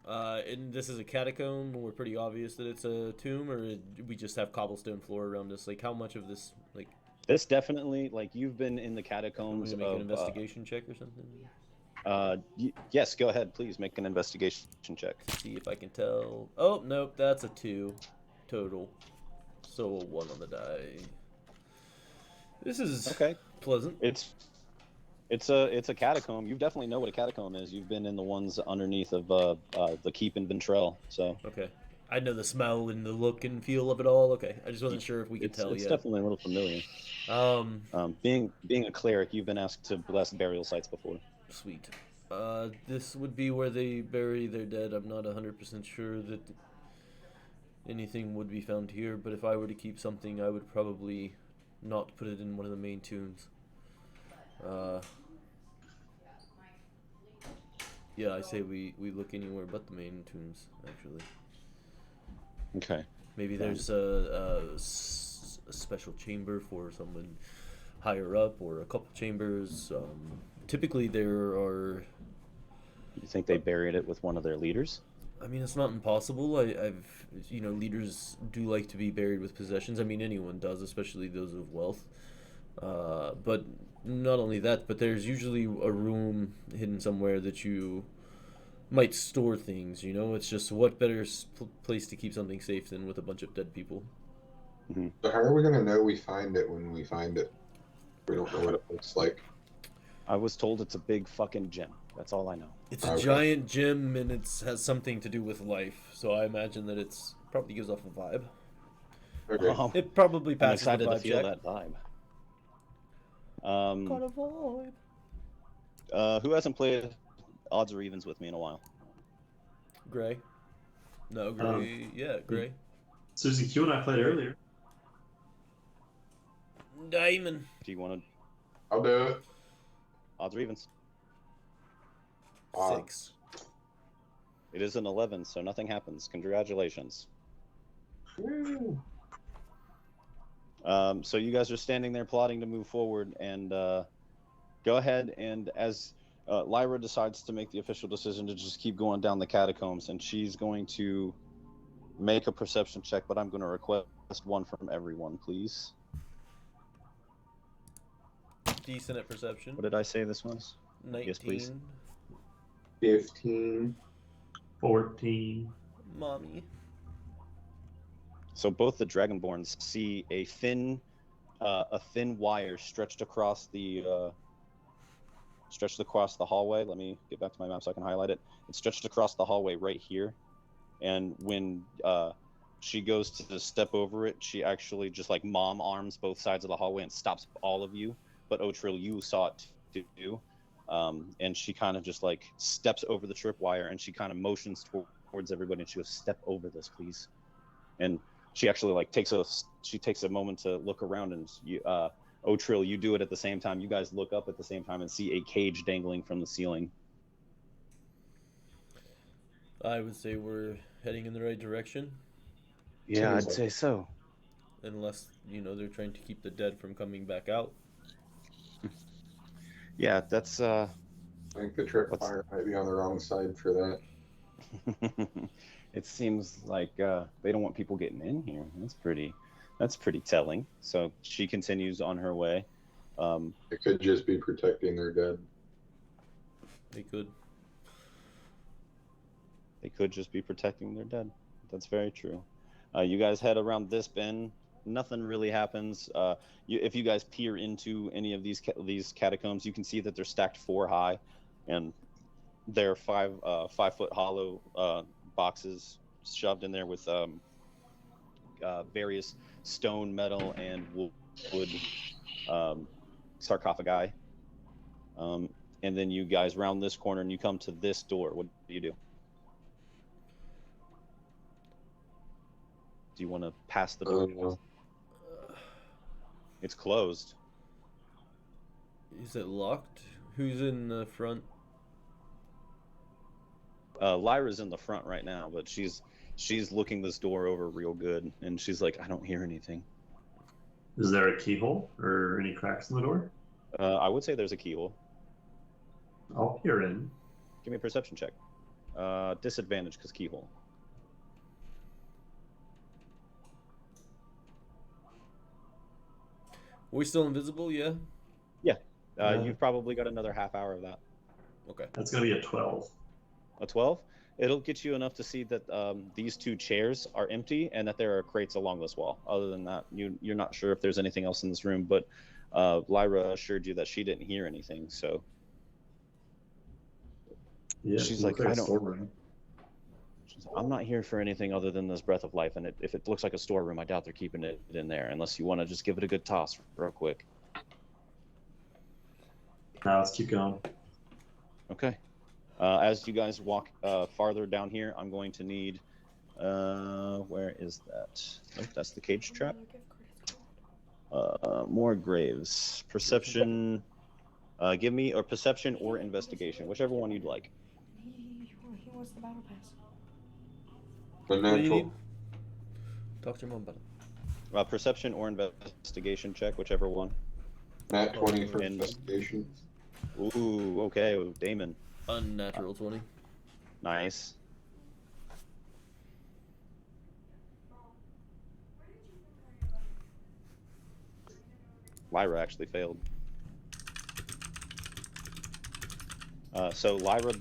And this is a catacomb. We're pretty obvious that it's a tomb, or we just have cobblestone floor around us. Like, how much of this, like, This definitely, like, you've been in the I'm catacombs gonna make an of. investigation check or something. Yes, go ahead, please make an investigation check. See if I can tell. Oh nope, that's a 2 total. So a 1 on the die. This is Okay. pleasant. It's a catacomb. You definitely know what a catacomb is. You've been in the ones underneath of the keep in Ventrell. So Okay. I know the smell and the look and feel of it all. Okay, I just wasn't sure if we could tell it's yet. definitely a little familiar. Being a cleric, you've been asked to bless burial sites before. Sweet. This would be where they bury their dead. I'm not 100% sure that anything would be found here, but if I were to keep something, I would probably not put it in one of the main tombs. Yeah, I say we look anywhere but the main tombs, actually. Okay. Maybe there's a special chamber for someone higher up, or a couple chambers. Typically, there are. You think they buried it with one of their leaders? I mean, it's not impossible. I've leaders do like to be buried with possessions. I mean, anyone does, especially those of wealth. But not only that, but there's usually a room hidden somewhere that you might store things. It's just what better place to keep something safe than with a bunch of dead people. So how are we gonna know we find it when we find it? We don't know what it looks like. I was told it's a big fucking gem. That's all I know. It's a Okay. giant gem, and it has something to do with life. So I imagine that it's probably gives off a vibe. Okay. It probably I'm passes excited the to vibe feel check. that vibe. Got a vibe. Who hasn't played odds or evens with me in a while? Gray. No, Gray. Yeah, Gray. Susie Q and I played earlier. Diamond. Do you want to I'll do it. odds or evens? 6. It is an 11, so nothing happens. Congratulations. Woo. So you guys are standing there plotting to move forward, and go ahead, and as Lyra decides to make the official decision to just keep going down the catacombs, and she's going to make a perception check, but I'm going to request one from everyone, please. Decent at perception. What did I say this was? 19. Yes, please. 15. 14. Mommy. So both the Dragonborns see a thin wire stretched across the hallway. Let me get back to my map so I can highlight it. It's stretched across the hallway right here, and when she goes to step over it, she actually just like mom arms both sides of the hallway and stops all of you. But Otrill, you saw it too, and she kind of just like steps over the tripwire, and she kind of motions towards everybody, and she goes, "Step over this, please." And she actually like takes a moment to look around, and Otrill, you do it at the same time. You guys look up at the same time and see a cage dangling from the ceiling. I would say we're heading in the right direction. Yeah, I'd I'd say so. Unless, they're trying to keep the dead from coming back out. Yeah, that's I think the tripwire might be on the wrong side for that. It seems like they don't want people getting in here. That's pretty That's pretty telling. So she continues on her way. It could just be protecting their dead. They could. They could just be protecting their dead. That's very true. You guys head around this bend. Nothing really happens. If you guys peer into any of these catacombs, you can see that they're stacked 4 high, and they're 5 foot hollow boxes shoved in there with various stone, metal, and wood sarcophagi. And then you guys round this corner and you come to this door. What do you do? Do you want to pass the door? It's closed. Is it locked? Who's in the front? Lyra's in the front right now, but she's looking this door over real good, and she's like, I don't hear anything. Is there a keyhole or any cracks in the door? I would say there's a keyhole. I'll peer in. Give me a perception check. Disadvantage because keyhole. Are we still invisible? Yeah. You've probably got another half hour of that. Okay. That's gonna be a 12. A 12? It'll get you enough to see that these 2 chairs are empty and that there are crates along this wall. Other than that, you're not sure if there's anything else in this room, but Lyra assured you that she didn't hear anything, so Yeah, she's it looks like, I a don't. storeroom. I'm not here for anything other than this breath of life, and if it looks like a storeroom, I doubt they're keeping it in there, unless you want to just give it a good toss real quick. Now let's keep going. Okay. As you guys walk farther down here, I'm going to need... where is that? Nope, that's the cage trap. More graves. Perception... give me a perception or investigation, whichever one you'd like. He wants the battle pass. The What do you natural. need? Talk to your mom about it. Perception or investigation check, whichever one. Nat 20 for And- investigation. Ooh, okay, Damon. Unnatural 20. Nice. Lyra actually failed. So Lyra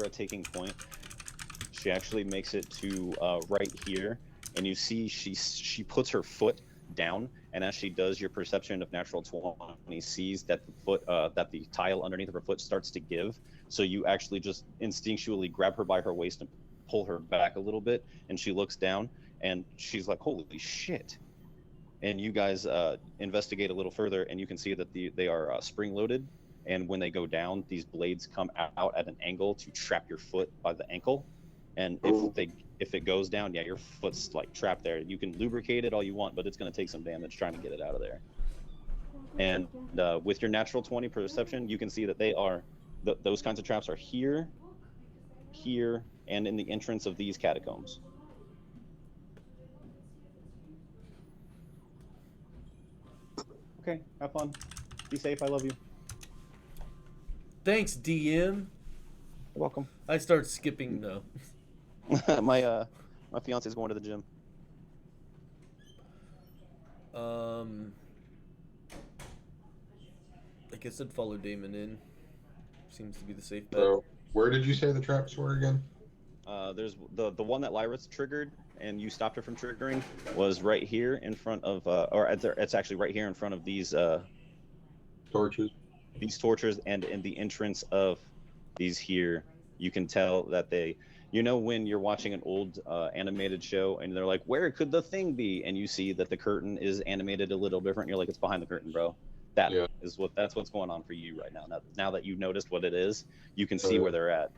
taking point, she actually makes it to right here, and you see she puts her foot down, and as she does, your perception of natural 20 sees that the foot that the tile underneath of her foot starts to give. So you actually just instinctually grab her by her waist and pull her back a little bit, and she looks down, and she's like, "Holy shit!" And you guys investigate a little further, and you can see that they are spring loaded. And when they go down, these blades come out at an angle to trap your foot by the ankle. And if it goes down, yeah, your foot's like trapped there. You can lubricate it all you want, but it's going to take some damage trying to get it out of there. And with your natural 20 perception, you can see that they are those kinds of traps are here, and in the entrance of these catacombs. Okay, have fun. Be safe. I love you. Thanks, DM. You're welcome. I start skipping though. my fiance's going to the gym. I guess I'd follow Damon in. Seems to be the safe bet. So, where did you say the traps were again? There's the one that Lyra's triggered and you stopped her from triggering was right here in front of it's actually right here in front of these Torches. torches, and in the entrance of these here, you can tell that when you're watching an old animated show and they're like, where could the thing be? And you see that the curtain is animated a little different. You're like, it's behind the curtain, bro. That's what's going on for you right now. Now that you've noticed what it is, you can see where they're at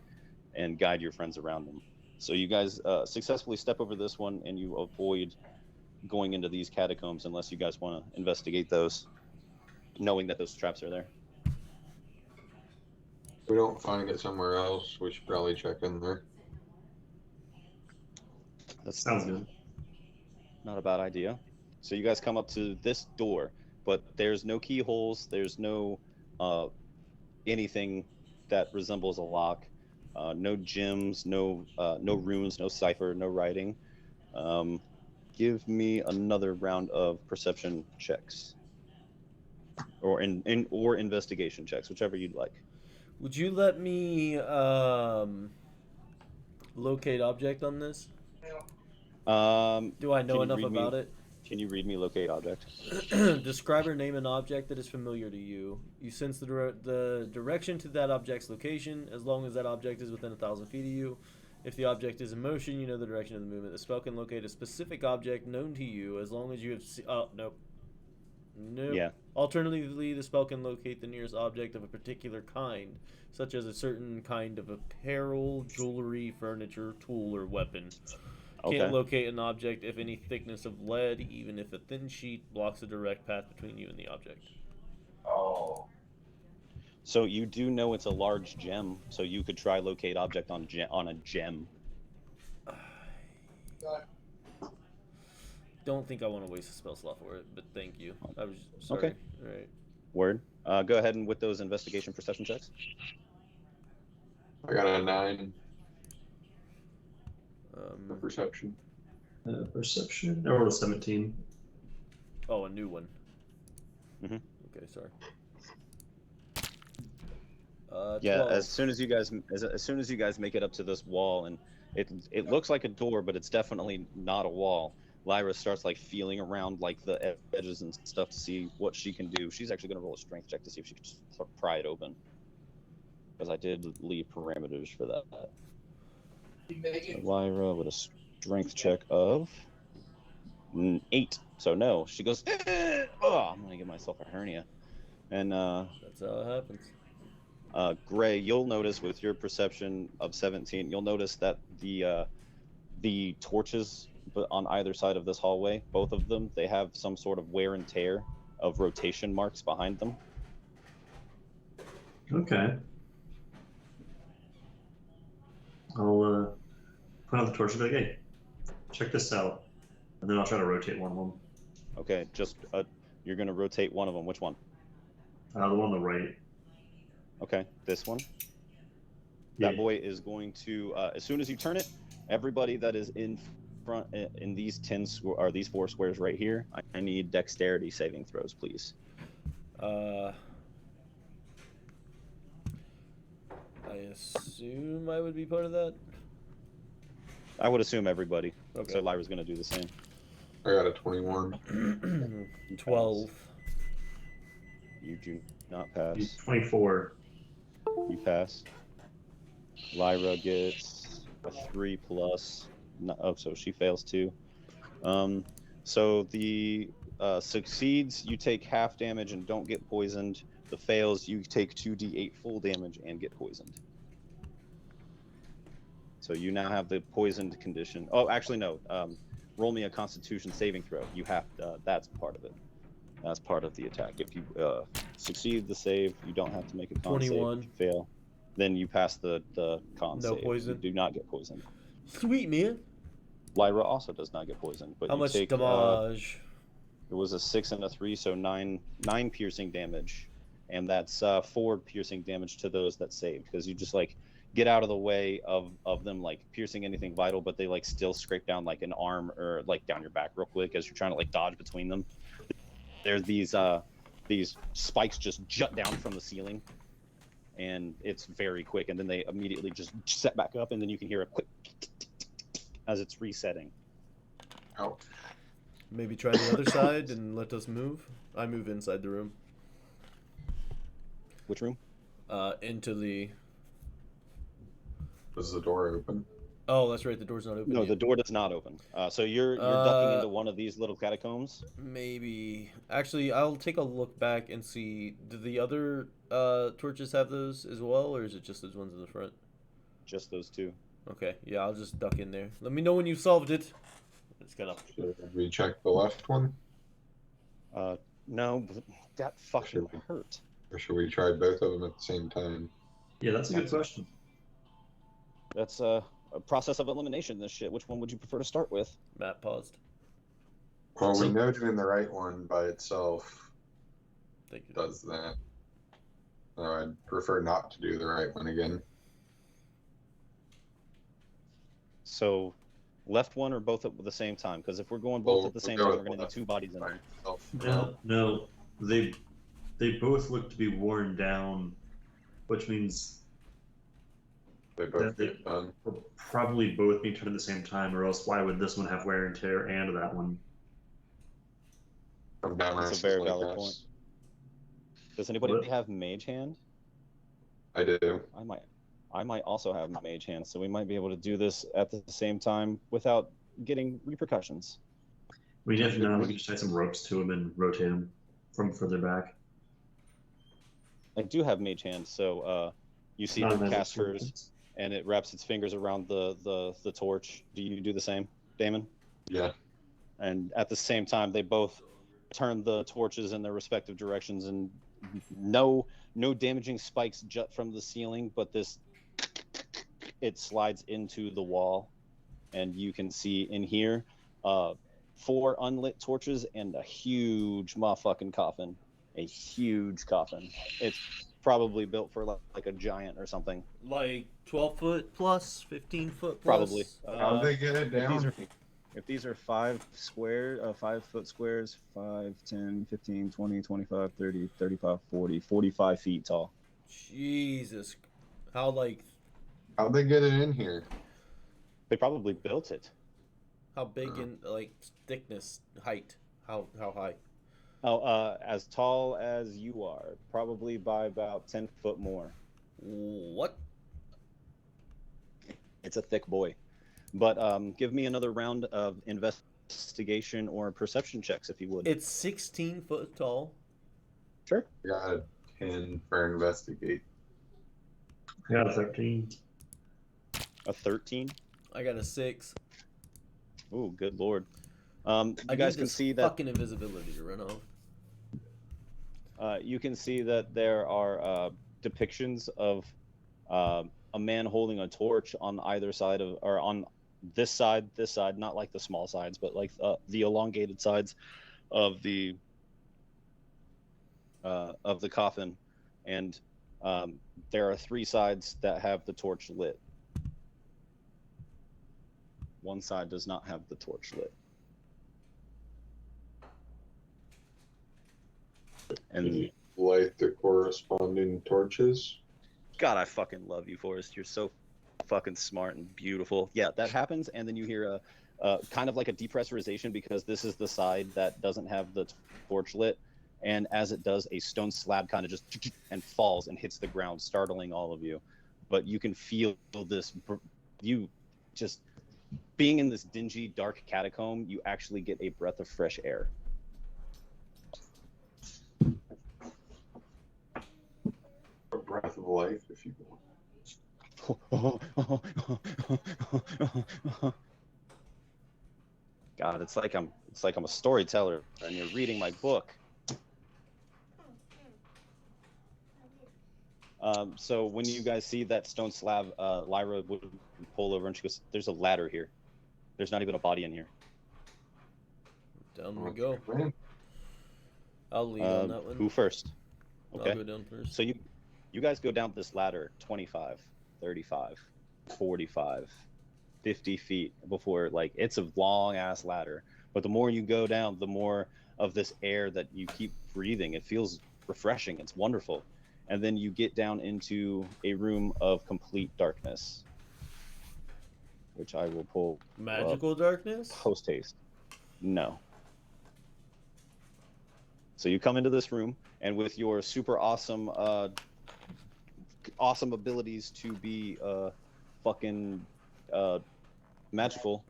and guide your friends around them. So you guys successfully step over this one, and you avoid going into these catacombs unless you guys want to investigate those, knowing that those traps are there. If we don't find it somewhere else, we should probably check in there. That Sounds good. Not a bad idea. So you guys come up to this door, but there's no keyholes. There's no anything that resembles a lock. No gems, no runes, no cipher, no writing. give me another round of perception checks, or or investigation checks, whichever you'd like. Would you let me locate object on this? Do I know Can you enough read me? about it? Can you read me locate object? Describe or name an object that is familiar to you. You sense the direction to that object's location as long as that object is within 1,000 feet of you. If the object is in motion, you know the direction of the movement. The spell can locate a specific object known to you as long as you have oh, nope. Nope. Yeah. Alternatively, the spell can locate the nearest object of a particular kind, such as a certain kind of apparel, jewelry, furniture, tool, or weapon. Okay. Can't locate an object if any thickness of lead, even if a thin sheet, blocks a direct path between you and the object. Oh. So you do know it's a large gem, so you could try locate object on a gem. Don't think I want to waste a spell slot for it, but thank you. I was sorry. Okay. All right. Word. Go ahead and with those investigation perception checks. I got a 9 for Um, perception. Perception. I rolled a 17. oh, a new one. Mhm. Okay, sorry. Yeah. 12. As soon as you guys make it up to this wall, and it looks like a door, but it's definitely not a wall. Lyra starts like feeling around like the edges and stuff to see what she can do. She's actually gonna roll a strength check to see if she can just pry it open, because I did leave parameters for that. So Lyra with a strength check of 8. So no, she goes, oh, I'm gonna give myself a hernia. And That's how it happens. Gray, you'll notice with your perception of 17, you'll notice that the torches on either side of this hallway, both of them, they have some sort of wear and tear of rotation marks behind them. Okay. I'll put out the torch and be like, hey, check this out. And then I'll try to rotate one of them. Okay, just you're gonna rotate one of them. Which one? The one on the right. Okay, this one. Yeah. That boy is going to, as soon as you turn it, everybody that is in front in these 10 or these 4 squares right here, I need dexterity saving throws, please. I assume I would be part of that. I would assume everybody. Okay. So Lyra's going to do the same. I got a 21. 12. You do not pass. 24. You pass. Lyra gets a 3 plus. No, oh, so she fails too. So the succeeds, you take half damage and don't get poisoned. The fails, you take 2d8 full damage and get poisoned. So you now have the poisoned condition. Oh, actually no. Roll me a Constitution saving throw. You have that's part of it. That's part of the attack. If you succeed the save, you don't have to make a con 21. save. If you fail, then you pass the con No save. poison. You do not get poisoned. Sweet, man. Lyra also does not get poisoned, but How you much take damage? it was a 6 and a 3, so 9 piercing damage, and that's 4 piercing damage to those that saved, because you just like get out of the way of them like piercing anything vital, but they like still scrape down like an arm or like down your back real quick as you're trying to like dodge between them. There's these spikes just jut down from the ceiling, and it's very quick, and then they immediately just set back up, and then you can hear a quick as it's resetting. Oh. Maybe try the other side and let us move. I move inside the room. Which room? Into the. Was the door open? Oh, that's right. The door's not open. No, yet. the door does not open. So you're ducking into one of these little catacombs. Maybe. Actually, I'll take a look back and see. Do the other torches have those as well, or is it just those ones in the front? Just those 2. Okay. Yeah, I'll just duck in there. Let me know when you've solved it. It's gonna. Should we check the left one? No, but that fucking hurt. Or should we try both of them at the same time? Yeah, that's a good question. That's a process of elimination. This shit. Which one would you prefer to start with? Matt paused. Well, we know doing the right one by itself Thank you. does that. I'd prefer not to do the right one again. So, Left one or both at the same time? Because if we're going both at the same time, we're going to need left. 2 bodies in there. No, they both look to be worn down, which means They that both they get done. will probably both be turned at the same time, or else why would this one have wear and tear and that one? From That's a very valid point. Does anybody What? have Mage Hand? I do. I might also have Mage Hand, so we might be able to do this at the same time without getting repercussions. We can just tie some ropes to him and rotate him from further back. I do have Mage Hand, so you see her cast hers, and it wraps its fingers around the torch. Do you do the same, Damon? Yeah. And at the same time, they both turn the torches in their respective directions, and no damaging spikes jut from the ceiling, but it slides into the wall, and you can see in here 4 unlit torches and a huge motherfucking coffin. A huge coffin. It's probably built for like a giant or something. Like 12 foot plus, 15 foot plus. Probably. How'd they get it down? If these are 5 foot squares, 5, 10, 15, 20, 25, 30, 35, 40, 45 feet tall. Jesus. How'd they get it in here? They probably built it. how big in like thickness, height? How high? Oh, as tall as you are, probably by about 10 foot more. What? It's a thick boy. But give me another round of investigation or perception checks, if you would. It's 16 foot tall. Sure. Got a 10 for investigate. I got a 13. A 13. I got a 6. Ooh, good lord. I You guys need can this see that fucking invisibility to run off. you can see that there are depictions of a man holding a torch on either side of, or on this side, not like the small sides, but like the elongated sides of the coffin, and there are 3 sides that have the torch lit. One side does not have the torch lit. And Light the corresponding torches. God, I fucking love you, Forrest. You're so fucking smart and beautiful. Yeah, that happens, and then you hear a kind of like a depressurization, because this is the side that doesn't have the torch lit, and as it does, a stone slab kind of just and falls and hits the ground, startling all of you. But you can feel this. You just being in this dingy, dark catacomb, you actually get a breath of fresh air. A breath of life, if you God, it's like I'm a storyteller and you're reading my book. So when you guys see that stone slab, Lyra would pull over and she goes, "There's a ladder here. There's not even a body in here." Down we go. Man. I'll lead on that one. Who first? Okay. I'll go down first. So you guys go down this ladder 25, 35, 45, 50 feet before, like, it's a long ass ladder. But the more you go down, the more of this air that you keep breathing. It feels refreshing. It's wonderful. And then you get down into a room of complete darkness, which I will pull Magical darkness? post haste. No. So you come into this room, and with your super awesome abilities to be fucking magical,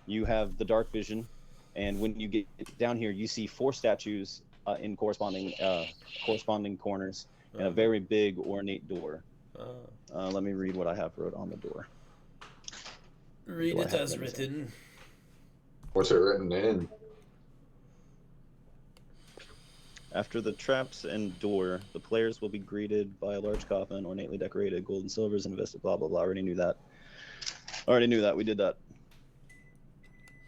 you have the dark vision, and when you get down here, you see 4 statues in corresponding corners, and a very big ornate door. Let me read what I have wrote on the door. Read it as written. What's it written in? After the traps and door, the players will be greeted by a large coffin, ornately decorated, gold and silvers invested, blah, blah, blah. I already knew that. We did that.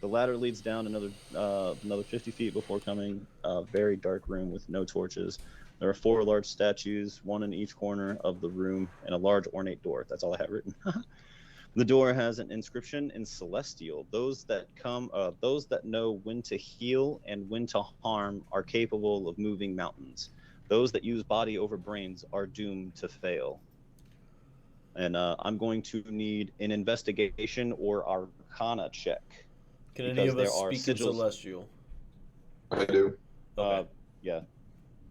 The ladder leads down another 50 feet before coming a very dark room with no torches. There are 4 large statues, one in each corner of the room, and a large ornate door. That's all I have written. The door has an inscription in Celestial. Those that know when to heal and when to harm are capable of moving mountains. Those that use body over brains are doomed to fail. And I'm going to need an investigation or Arcana check. Can any because of there us are speak in sigils. Celestial? I do. Okay. Yeah,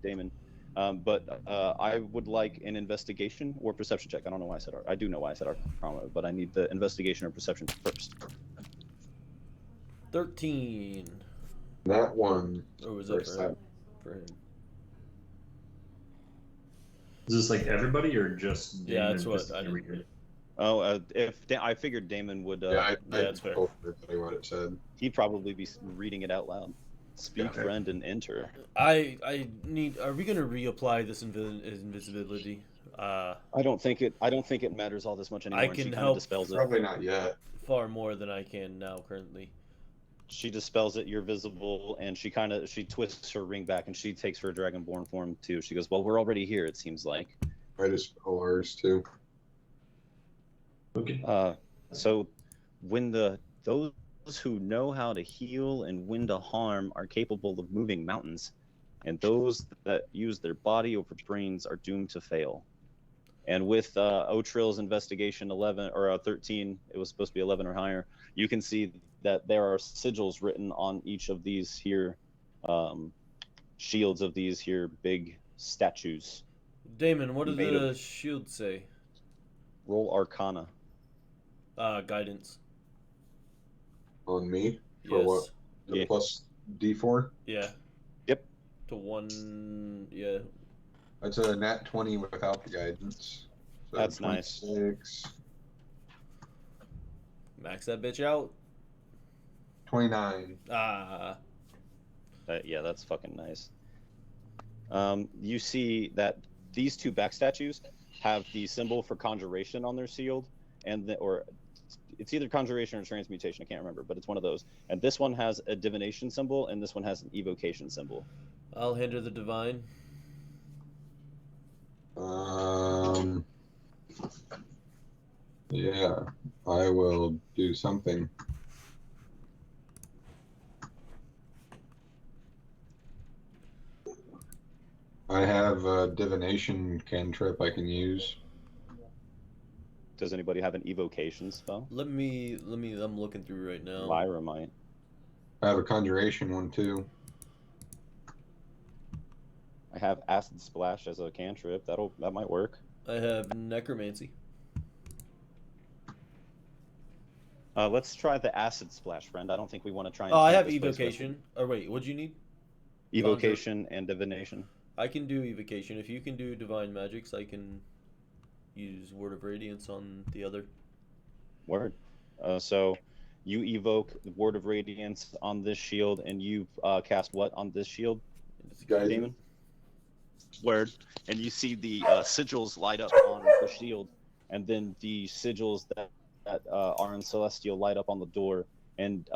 Damon. But I would like an investigation or perception check. I don't know why I said I do know why I said Arcana, but I need the investigation or perception first. 13. That one. Or was that First for him? time. For him. Is this like everybody or just Yeah, Damon that's and what just I didn't- everybody? Oh, I figured Damon would. Yeah, I that's fair. told everybody what it said. He'd probably be reading it out loud. Speak, Okay. friend, and enter. I need. Are we gonna reapply this invisibility? I don't think it matters all this much anymore. I and she can kind of help. dispels it. Probably not yet. Far more than I can now currently. She dispels it. You're visible, and she twists her ring back, and she takes her dragonborn form too. She goes, "Well, we're already here. It seems like." I dispel ours too. Okay. So when those who know how to heal and when to harm are capable of moving mountains, and those that use their body over brains are doomed to fail. And with Otrill's investigation 11 or 13, it was supposed to be 11 or higher. You can see that there are sigils written on each of these here shields of these here big statues. Damon, what does Made the of- shield say? Roll Arcana. Guidance. On me? For Yes. what? The Yeah. plus D4? Yeah. Yep. To 1. Yeah. That's a nat 20 without the guidance. So That's nice. 26, Max that bitch out. 29. Ah. Yeah, that's fucking nice. You see that these two back statues have the symbol for conjuration on their shield, or it's either conjuration or transmutation. I can't remember, but it's one of those. And this one has a divination symbol, and this one has an evocation symbol. I'll hinder the divine. Yeah, I will do something. I have a divination cantrip I can use. Does anybody have an evocation spell? Let me. I'm looking through right now. Lyra might. I have a conjuration one too. I have acid splash as a cantrip. That might work. I have necromancy. Let's try the acid splash, friend. I don't think we want to try. And Oh, I tempt have this place with evocation. Or wait, what'd you need? evocation and divination. I can do evocation. If you can do divine magics, I can use word of radiance on the other. Word. So you evoke the word of radiance on this shield, and you cast what on this shield, Guidance. Damon? Word. And you see the sigils light up on the shield, and then the sigils that are in Celestial light up on the door. And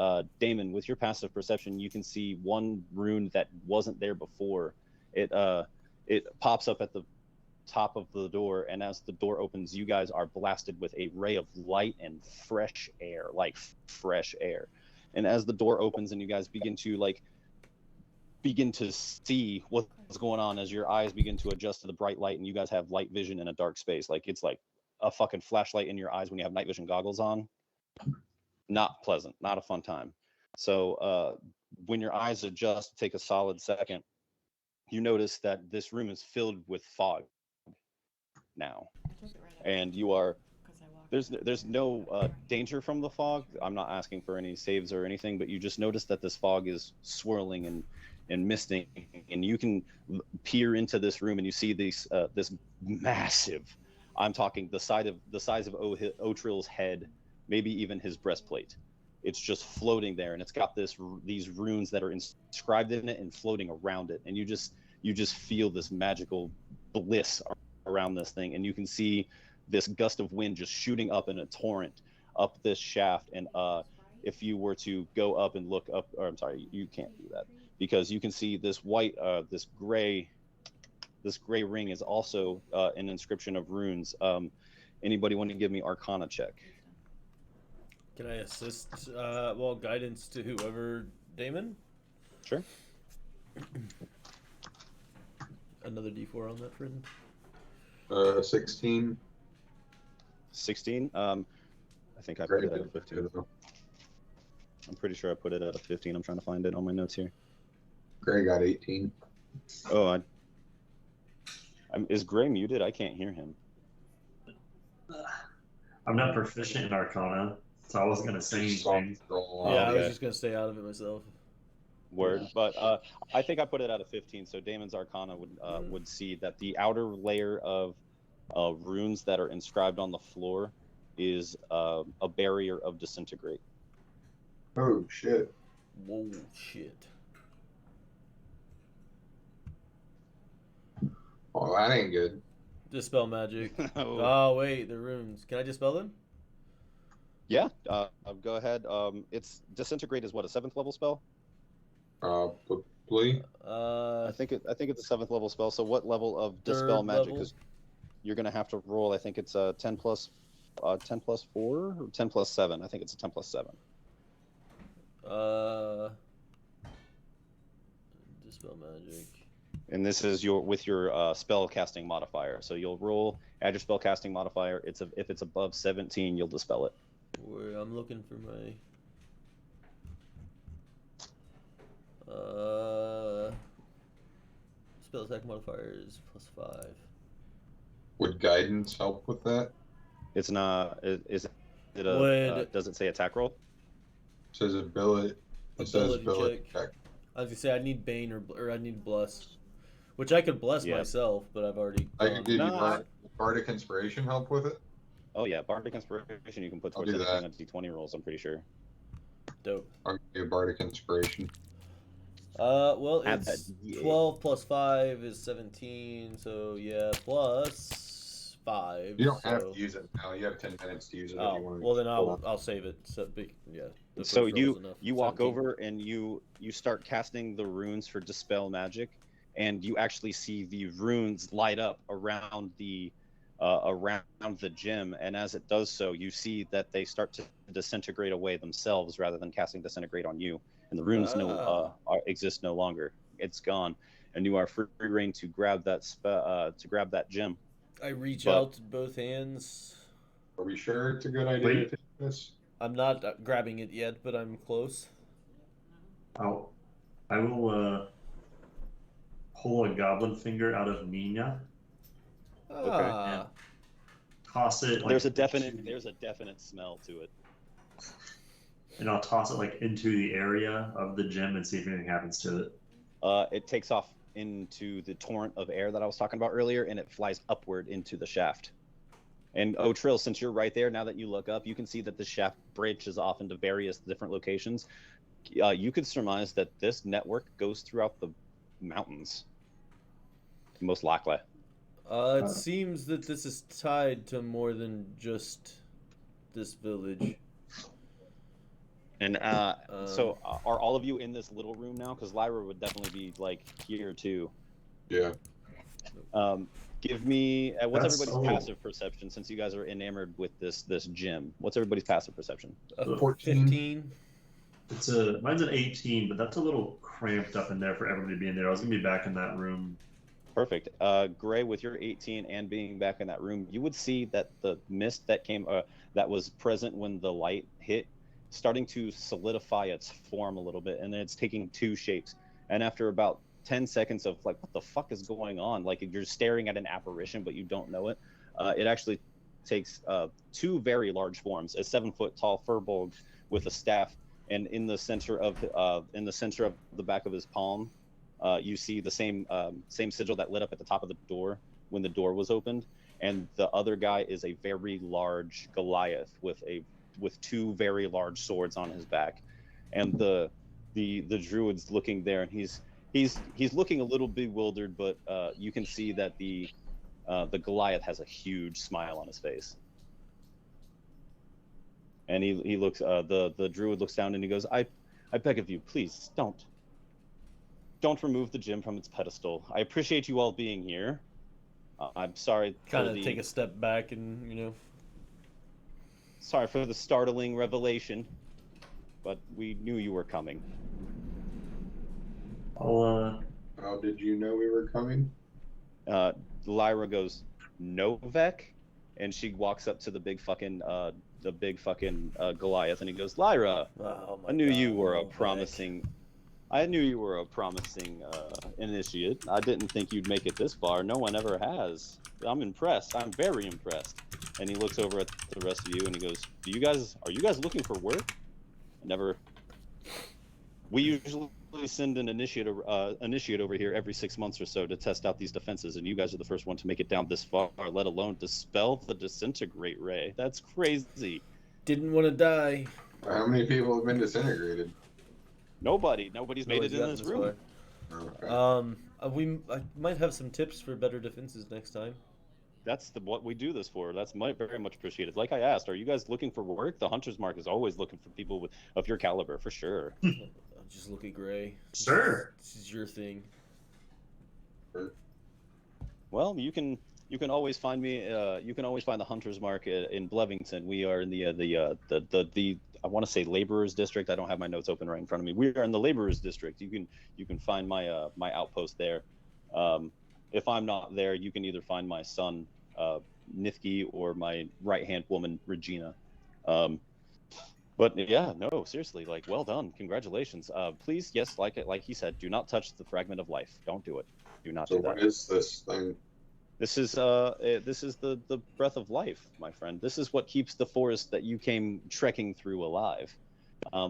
Damon, with your passive perception, you can see one rune that wasn't there before. It pops up at the top of the door, and as the door opens, you guys are blasted with a ray of light and fresh air, like fresh air. And as the door opens and you guys begin to see what's going on, as your eyes begin to adjust to the bright light, and you guys have light vision in a dark space, like it's like a fucking flashlight in your eyes when you have night vision goggles on. Not pleasant, not a fun time. So when your eyes adjust, take a solid second, you notice that this room is filled with fog now, and you are there's no danger from the fog. I'm not asking for any saves or anything, but you just notice that this fog is swirling and misting, and you can peer into this room, and you see this massive, I'm talking the size of Otrill's head, maybe even his breastplate. It's just floating there, and it's got these runes that are inscribed in it and floating around it, and you just feel this magical bliss around this thing, and you can see this gust of wind just shooting up in a torrent up this shaft. And if you were to go up and look up, or I'm sorry, you can't do that, because you can see this this gray ring is also an inscription of runes. Anybody want to give me Arcana check? Can I assist? Guidance to whoever, Damon. Sure. Another D4 on that, friend. 16. 16. I think I put Greg it at a did 15. good, though. I'm pretty sure I put it at a 15. I'm trying to find it on my notes here. Greg got 18. Oh, is Gray muted? I can't hear him. I'm not proficient in Arcana, so I wasn't gonna say anything. Roll Yeah, off. I was okay. just gonna stay out of it myself. Word, but I think I put it at a 15. So Damon's Arcana would see that the outer layer of runes that are inscribed on the floor is a barrier of disintegrate. Oh, shit. Whoa, shit. Well, that ain't good. Dispel magic. Oh. Oh wait, the runes. Can I dispel them? Yeah, go ahead. It's disintegrate is what, a 7th level spell? Probably. I think it's a 7th level spell. So what level of dispel Third magic? level. Because you're gonna have to roll. I think it's a 10 plus 4 or 10 plus 7. I think it's a 10 plus 7. Dispel magic. And this is with your spell casting modifier. So you'll roll, add your spell casting modifier. If it's above 17, you'll dispel it. Where I'm looking for my spell attack modifier is +5. Would guidance help with that? It's not. Is it Would- does it say attack roll? It says ability. It says Ability ability check. check. I was gonna say I need Bane or I need Bless, which I could bless Yeah. myself, but I've already. I can give you Nah. Bardic Inspiration help with it. Oh yeah, Bardic Inspiration you can put I'll towards do anything that. on D20 rolls. I'm pretty sure. Dope. I'll give you Bardic Inspiration. Well, Add it's that D8. 12 plus 5 is 17, so yeah, plus 5. You don't have so- to use it now. You have 10 minutes to use it if Oh, you want. well then I'll save it. So yeah. the So first roll's enough. you walk 17. over and you start casting the runes for dispel magic, and you actually see the runes light up around the gym. And as it does so, you see that they start to disintegrate away themselves rather than casting disintegrate on you. And the runes exist no longer. It's gone, and you are free reign to grab that gem. I reach but- out to both hands. Are we sure it's a good idea Wait. to take this? I'm not grabbing it yet, but I'm close. I will pull a goblin finger out of Nina, Ah, toss it. Like, There's a definite smell to it. and I'll toss it like into the area of the gym and see if anything happens to it. It takes off into the torrent of air that I was talking about earlier, and it flies upward into the shaft. And Trill, since you're right there, now that you look up, you can see that the shaft branches off into various different locations. You could surmise that this network goes throughout the mountains, most likely. it seems that this is tied to more than just this village. And so, are all of you in this little room now? Because Lyra would definitely be like here too. Yeah. Give me what's That's everybody's so- passive perception, since you guys are enamored with this gym. What's everybody's passive perception? 14. 15. Mine's an 18, but that's a little cramped up in there for everybody to be in there. I was gonna be back in that room. Perfect. Gray, with your 18 and being back in that room, you would see that the mist that came that was present when the light hit, starting to solidify its form a little bit, and then it's taking two shapes. And after about 10 seconds of like, what the fuck is going on? Like you're staring at an apparition, but you don't know it. It actually takes two very large forms: a 7-foot tall furbolg with a staff, and in the center of the back of his palm, you see the same sigil that lit up at the top of the door when the door was opened. And the other guy is a very large Goliath with two very large swords on his back. And the druid's looking there, and he's looking a little bewildered, but you can see that the Goliath has a huge smile on his face. And he looks the druid looks down and he goes, I beg of you, please don't remove the gem from its pedestal. I appreciate you all being here. I'm sorry. Kind of take a step back and sorry for the startling revelation, but we knew you were coming. I'll How did you know we were coming? Lyra goes, Novek? And she walks up to the big fucking Goliath, and he goes, Lyra, Oh my I knew God, you were a Novak. promising initiate. I didn't think you'd make it this far. No one ever has. I'm impressed. I'm very impressed. And he looks over at the rest of you and he goes, are you guys looking for work? We usually send an initiate over here every 6 months or so to test out these defenses, and you guys are the first one to make it down this far, let alone dispel the disintegrate ray. That's crazy. Didn't want to die. How many people have been disintegrated? Nobody's made it in gotten this room. far. Okay. I might have some tips for better defenses next time. That's what we do this for. That's very much appreciated. Like I asked, are you guys looking for work? The Hunter's Mark is always looking for people of your caliber, for sure. Just look at Gray. Sure. This is your thing. Well, you can always find me. You can always find the Hunter's Mark in Blevington. We are in the I want to say laborers district. I don't have my notes open right in front of me. We are in the laborers district. You can find my my outpost there. If I'm not there, you can either find my son Nithki or my right hand woman Regina. But yeah, no, seriously, like, well done, congratulations. Please, yes, like he said, do not touch the fragment of life. Don't do it. Do not So do that. what is this thing? This is the breath of life, my friend. This is what keeps the forest that you came trekking through alive.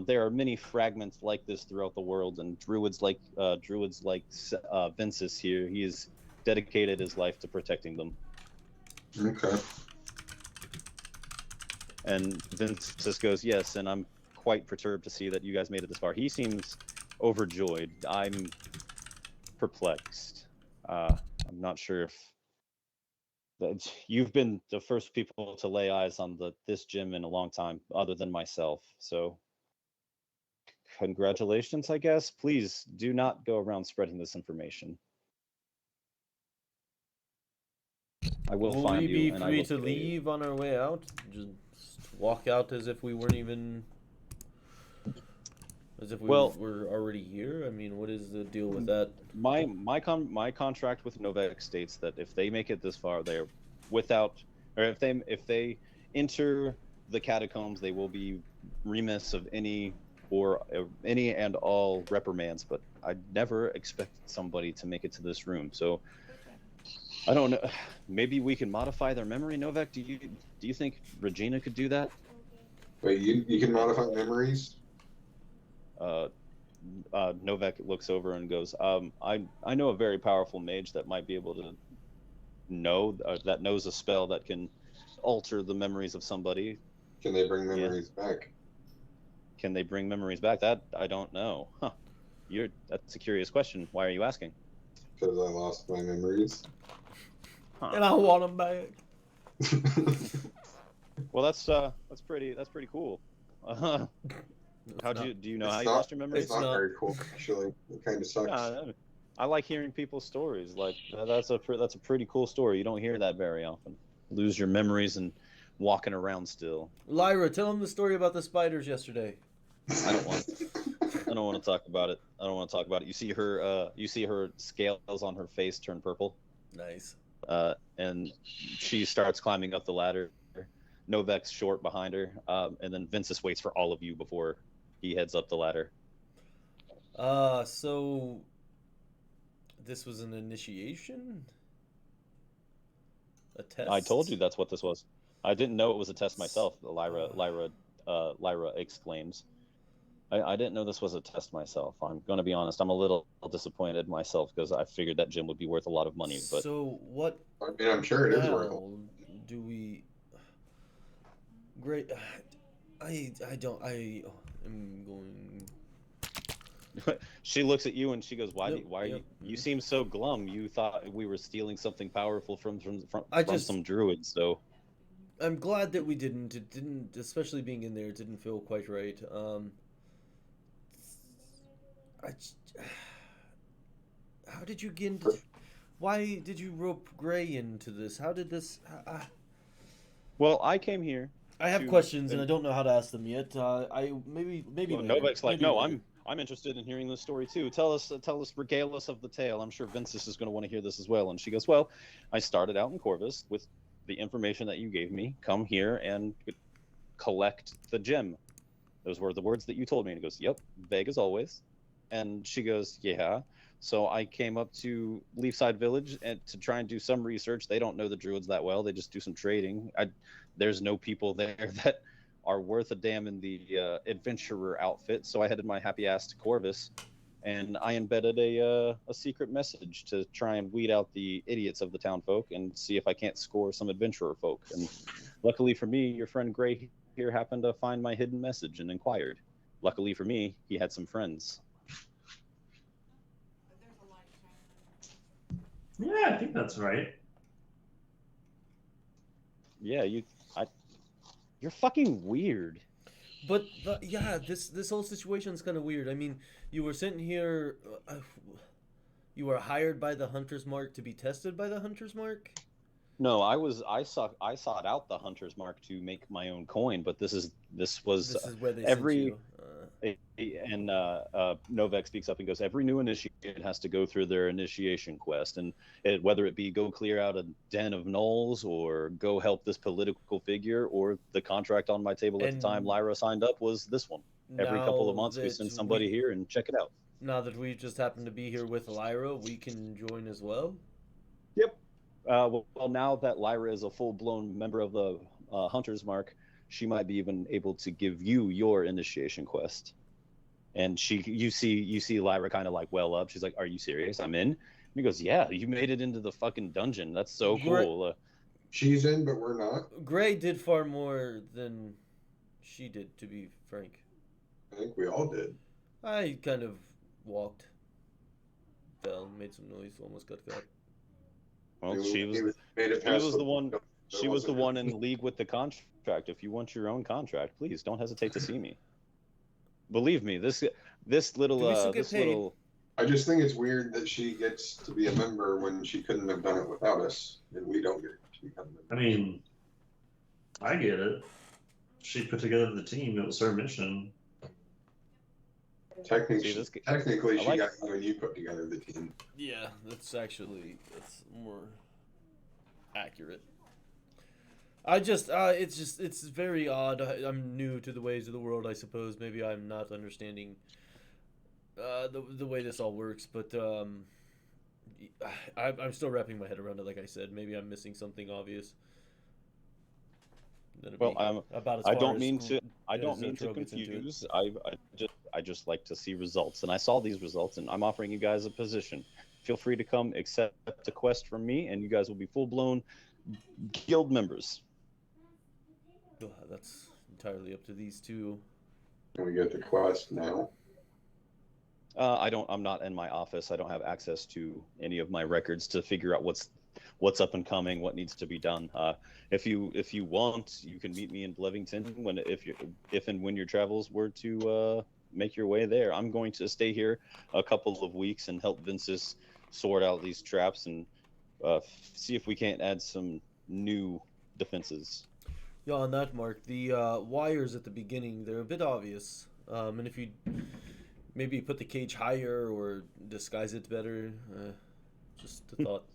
There are many fragments like this throughout the world, and druids like Vince's here. He has dedicated his life to protecting them. Okay. And Vince goes, yes, and I'm quite perturbed to see that you guys made it this far. He seems overjoyed. I'm perplexed. I'm not sure if you've been the first people to lay eyes on this gym in a long time, other than myself. So, congratulations, I guess. Please do not go around spreading this information. I will find we you, be and I free will to kill you. leave on our way out? Just walk out as if we weren't even. As if we were already here? I mean, what is the deal with that? My contract with Novak states that if they make it this far, they're if they enter the catacombs, they will be remiss of any and all reprimands. But I never expected somebody to make it to this room, so I don't know. Maybe we can modify their memory, Novak. Do you think Regina could do that? Wait, you can modify memories? Novak looks over and goes, I know a very powerful mage that might be able to that knows a spell that can alter the memories of somebody. Can they bring memories back? Can they bring memories back? That I don't know. Huh. That's a curious question. Why are you asking? Because I lost my memories. Huh. And I want them back. Well, that's pretty cool. Do you know how you lost your memories? It's not very cool, actually. It kind of sucks. I like hearing people's stories. Like that's a pretty cool story. You don't hear that very often. Lose your memories and walking around still. Lyra, tell him the story about the spiders yesterday. I don't want to talk about it. You see her scales on her face turn purple. Nice. And she starts climbing up the ladder. Novek's short behind her, and then Vinces waits for all of you before he heads up the ladder. So this was an initiation? A test? I told you that's what this was. I didn't know it was a test myself. Lyra exclaims. I didn't know this was a test myself. I'm going to be honest. I'm a little disappointed myself because I figured that gym would be worth a lot of money. But so what? I mean, I'm sure it is worth it. Do we? Great. I am going. She looks at you and she goes, "Why are you? You seem so glum. You thought we were stealing something powerful from some druids." So I'm glad that we didn't. It didn't, especially being in there. It didn't feel quite right. How did you get into? Why did you rope Gray into this? How did this? Well, I came here I have to- questions and I don't know how to ask them yet. I maybe Well, later. Novak's like, Maybe no, later. I'm interested in hearing this story too. Tell us, regale us of the tale. I'm sure Vinces is going to want to hear this as well. And she goes, well, I started out in Corvus with the information that you gave me. Come here and collect the gem. Those were the words that you told me. And he goes, yep, vague as always. And she goes, yeah. So I came up to Leafside Village and to try and do some research. They don't know the druids that well. They just do some trading. There's no people there that are worth a damn in the adventurer outfit. So I headed my happy ass to Corvus, and I embedded a secret message to try and weed out the idiots of the town folk and see if I can't score some adventurer folk. And luckily for me, your friend Gray here happened to find my hidden message and inquired. Luckily for me, he had some friends. Yeah, I think that's right. Yeah, you're fucking weird. But yeah, this whole situation's kind of weird. I mean, you were sitting here. You were hired by the Hunter's Mark to be tested by the Hunter's Mark. No, I sought out the Hunter's Mark to make my own coin, but this was This is where they every sent you. and Novak speaks up and goes, every new initiate has to go through their initiation quest, and whether it be go clear out a den of gnolls or go help this political figure, or the contract on my table at And the time Lyra signed up was this one. Every couple of months we that send somebody here and check it out. Now that we just happen to be here with Lyra, we can join as well. Yep. Well, now that Lyra is a full-blown member of the Hunter's Mark, she might be even able to give you your initiation quest. And you see Lyra kind of like well up. She's like, "Are you serious? I'm in." And he goes, "Yeah, you made it into the fucking dungeon. That's so cool." She's in, but we're not. Gray did far more than she did, to be frank. I think we all did. I kind of walked, fell, made some noise, almost got cut. Well, she was the one in league with the contract. If you want your own contract, please don't hesitate to see me. Believe me, this little Do we still get paid? little. I just think it's weird that she gets to be a member when she couldn't have done it without us, and we don't get to become a I member. mean, I get it. She put together the team. It was her mission. Technically, See, she like- got you and you put together the team. Yeah, that's more accurate. It's very odd. I'm new to the ways of the world, I suppose. Maybe I'm not understanding the way this all works, but I'm still wrapping my head around it. Like I said, maybe I'm missing something obvious. Well, I don't mean to Zotro gets into it. confuse. I just like to see results, and I saw these results, and I'm offering you guys a position. Feel free to come accept a quest from me, and you guys will be full-blown guild members. That's entirely up to these two. And we get the quest now. I'm not in my office. I don't have access to any of my records to figure out what's up and coming, what needs to be done. If you want, you can meet me in Blevington if and when your travels were to make your way there. I'm going to stay here a couple of weeks and help Vinces sort out these traps and see if we can't add some new defenses. Yeah, on that, Mark, the wires at the beginning, they're a bit obvious. And if you maybe put the cage higher or disguise it better, just a thought.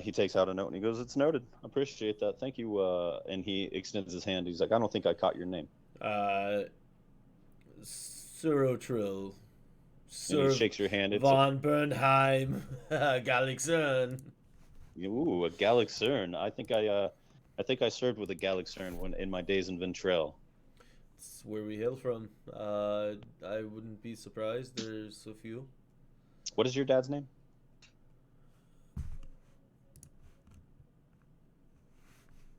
He takes out a note and he goes, "It's noted. Appreciate that. Thank you." And he extends his hand. He's like, "I don't think I caught your name." Surotrill. And he shakes your hand. It's von Bernheim. Galixern. Ooh, a Galixern. I think I served with a Galixern in my days in Ventrell. It's where we hail from. I wouldn't be surprised. There's a few. What is your dad's name?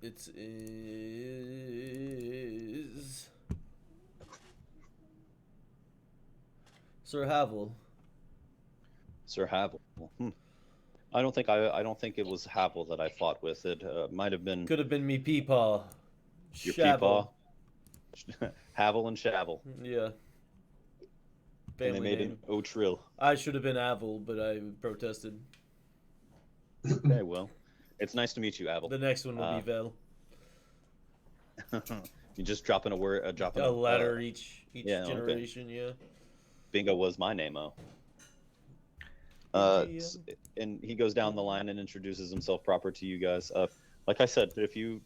It is Sir Havel. Sir Havel. I don't think it was Havel that I fought with. It might have been Could have been me Peepaw. your Shavel. Peepaw. Havel and Shavel. Yeah. And they Family made name. an O'Trill. I should have been Avel, but I protested. Okay, well, it's nice to meet you, Avel. The next one will be Vel. You just dropping a word, dropping A letter each yeah, okay. generation, yeah. Bingo was my name-o. Yeah. And he goes down the line and introduces himself proper to you guys. Like I said, if you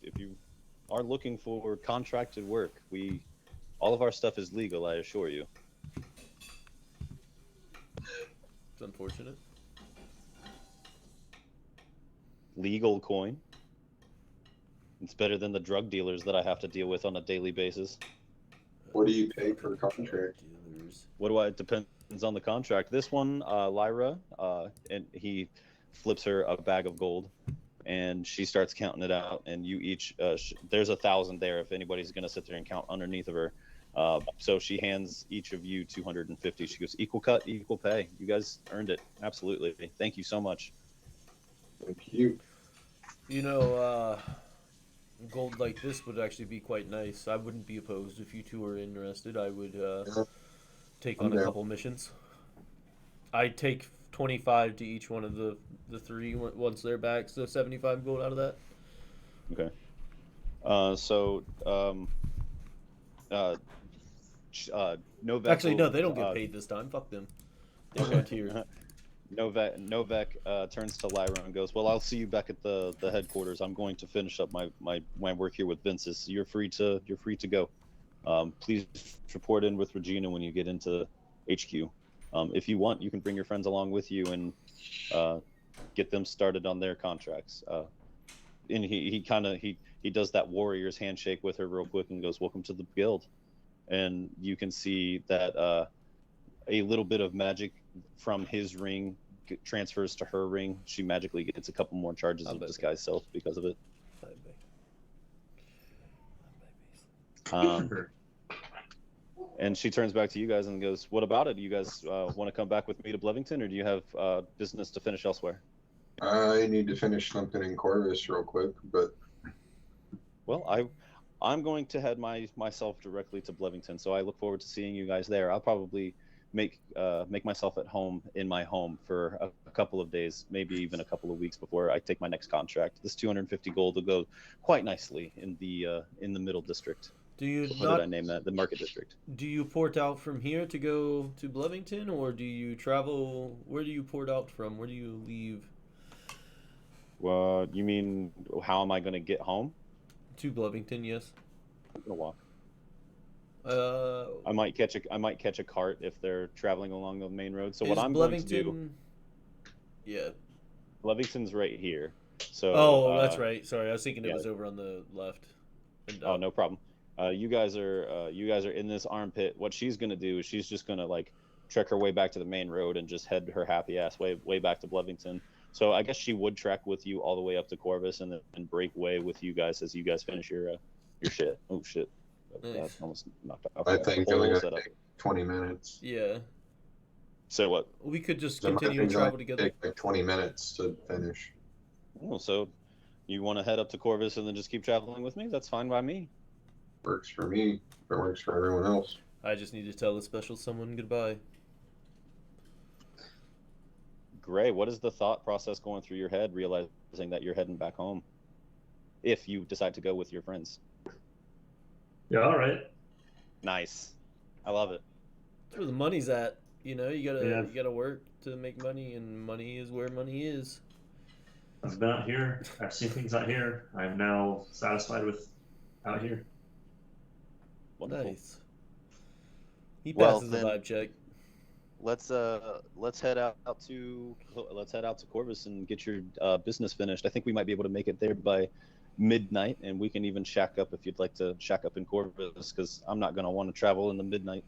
are looking for contracted work, all of our stuff is legal, I assure you. It's unfortunate. Legal coin. It's better than the drug dealers that I have to deal with on a daily basis. What do you pay per contract? It depends on the contract. This one, Lyra, and he flips her a bag of gold, and she starts counting it out. And you each, there's 1,000 there if anybody's gonna sit there and count underneath of her. So she hands each of you 250. She goes, equal cut, equal pay. You guys earned it. Absolutely. Thank you so much. Thank you. You know, gold like this would actually be quite nice. I wouldn't be opposed if you two are interested. I would take on a couple missions. I'd take 25 to each one of the three once they're back, so 75 gold out of that. Okay. Novak. Actually, no, they don't get paid this time. Fuck them. They volunteered. Novak turns to Lyra and goes, "Well, I'll see you back at the headquarters. I'm going to finish up my work here with Vince's. You're free to go. Please report in with Regina when you get into HQ. If you want, you can bring your friends along with you and get them started on their contracts." And he does that warrior's handshake with her real quick and goes, "Welcome to the guild." And you can see that a little bit of magic from his ring transfers to her ring. She magically gets a couple more charges of disguise self because of it. And she turns back to you guys and goes, "What about it? Do you guys want to come back with me to Blevington, or do you have business to finish elsewhere?" I need to finish something in Corvus real quick, but Well, I'm going to head myself directly to Blevington, so I look forward to seeing you guys there. I'll probably make myself at home in my home for a couple of days, maybe even a couple of weeks before I take my next contract. This 250 gold will go quite nicely in the middle district. Do you What did I name that? The market district. Do you port out from here to go to Blevington, or do you travel? Where do you port out from? Where do you leave? Well, you mean how am I going to get home? To Blevington, yes. I'm gonna walk. I might catch a cart if they're traveling along the main road. So what I'm going to do? Yeah. Blevington's right here. So. Oh, that's right. Sorry, I was thinking it was over on the left. And, oh, no problem. You guys are in this armpit. What she's gonna do is she's just gonna like trek her way back to the main road and just head her happy ass way back to Blevington. So I guess she would trek with you all the way up to Corvus and then break way with you guys as you guys finish your shit. Oh shit. Nice. That almost knocked off. I think only gonna take 20 minutes. Yeah. So what? We could just continue to travel together. Take like 20 minutes to finish. Oh, so you want to head up to Corvus and then just keep traveling with me? That's fine by me. Works for me. If it works for everyone else. I just need to tell a special someone goodbye. Gray, what is the thought process going through your head, realizing that you're heading back home? If you decide to go with your friends. Yeah, all right. Nice. I love it. That's where the money's at. You know, you gotta work to make money, and money is where money is. I've been out here. I've seen things out here. I'm now satisfied with out here. Wonderful. Nice. He passes the vibe check. Let's head out to Corvus and get your business finished. I think we might be able to make it there by midnight, and we can even shack up if you'd like to shack up in Corvus, because I'm not gonna want to travel in the midnight.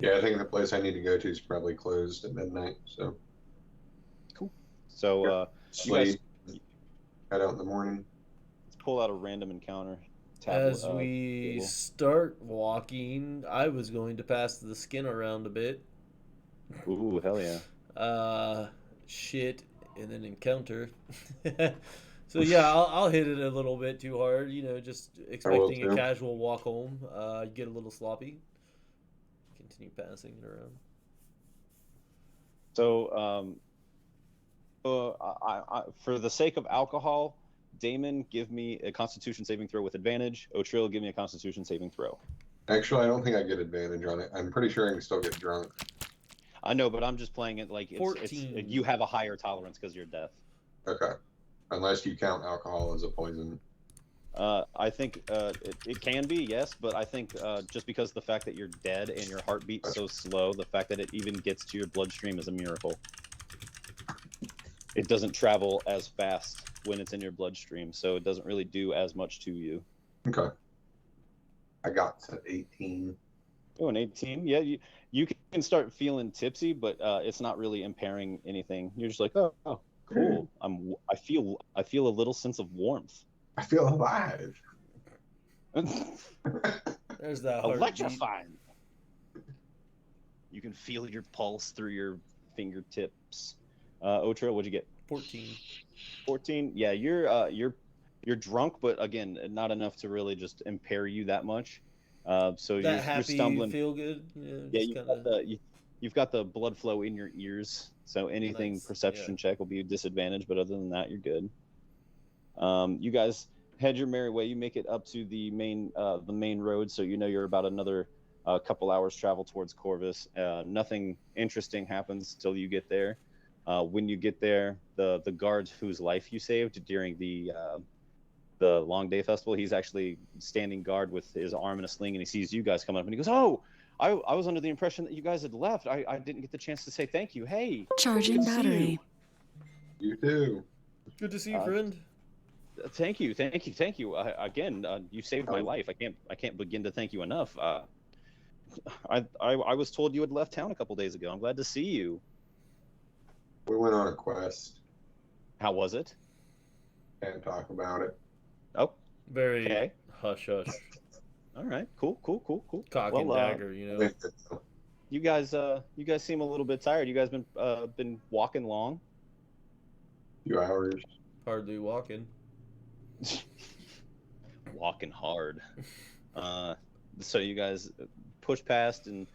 Yeah, I think the place I need to go to is probably closed at midnight. So cool. So you guys head out in the morning. Let's pull out a random encounter. As we start walking, I was going to pass the skin around a bit. Ooh, hell yeah. Shit, and then encounter. So yeah, I'll hit it a little bit too hard. You know, just expecting a casual walk home. Get a little sloppy. Continue passing it around. So, for the sake of alcohol, Damon, give me a Constitution saving throw with advantage. Otrill, give me a Constitution saving throw. Actually, I don't think I get advantage on it. I'm pretty sure I can still get drunk. I know, but I'm just playing it like it's 14. you have a higher tolerance because you're deaf. Okay. Unless you count alcohol as a poison. I think it can be, yes, but I think just because the fact that you're dead and your heartbeat's so slow, the fact that it even gets to your bloodstream is a miracle. It doesn't travel as fast when it's in your bloodstream, so it doesn't really do as much to you. Okay. I got to 18. Oh, an 18. Yeah, you can start feeling tipsy, but it's not really impairing anything. You're just like, oh, cool. I feel a little sense of warmth. I feel alive. There's that heartbeat. Electrifying. You can feel your pulse through your fingertips. Otra, what'd you get? 14. 14. Yeah, you're drunk, but again, not enough to really just impair you that much. So That happy, you're stumbling. feel good. Yeah, you've got the blood flow in your ears, so anything Nice, perception yeah. check will be a disadvantage. But other than that, you're good. You guys head your merry way. You make it up to the main road, so you know you're about another couple hours travel towards Corvus. Nothing interesting happens till you get there. When you get there, the guard whose life you saved during the Long Day Festival, he's actually standing guard with his arm in a sling, and he sees you guys coming up, and he goes, "Oh, I was under the impression that you guys had left. I didn't get the chance to say thank you. Hey, Charging good to see battery. You too. Good to see you, friend. Thank you. Again, you saved my life. I can't begin to thank you enough. I was told you had left town a couple days ago. I'm glad to see you. We went on a quest. How was it? Can't talk about it. Oh, Very okay. hush hush. All right. Cool. Cock and dagger, you know. You guys seem a little bit tired. You guys been walking long? Few hours. Hardly walking. Walking hard. So you guys push past and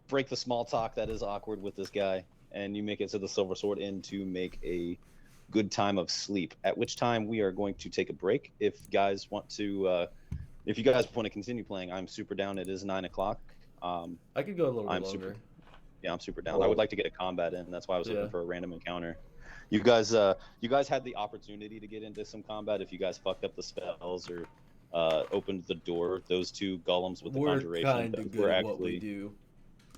break the small talk that is awkward with this guy, and you make it to the Silver Sword Inn to make a good time of sleep. At which time we are going to take a break. If you guys want to continue playing, I'm super down. It is 9 o'clock. I could go a little bit longer. I'm super down. I would like to get a combat in. That's why I was looking for a random encounter. You guys had the opportunity to get into some combat if you guys fucked up the spells or opened the door. Those two golems with the conjuration kind of good at what we do.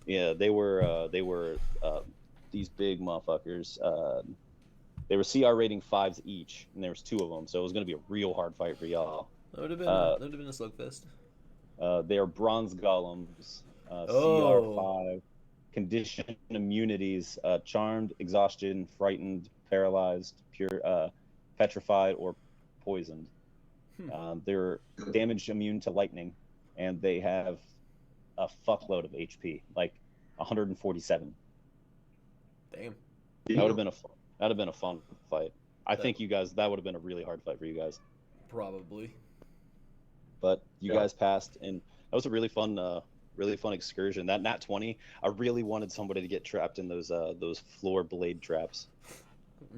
Yeah, they were these big motherfuckers. They were CR rating 5s each, and there was 2 of them, so it was going to be a real hard fight for y'all. That would have been a slugfest. They are bronze golems, Oh. CR 5, condition immunities, charmed, exhaustion, frightened, paralyzed, petrified, or poisoned. They're damaged immune to lightning, and they have a fuckload of HP, like 147. Damn. That would have been a fun fight. I think that would have been a really hard fight for you guys. Probably. But you guys passed, and that was a really fun excursion. That nat 20, I really wanted somebody to get trapped in those floor blade traps.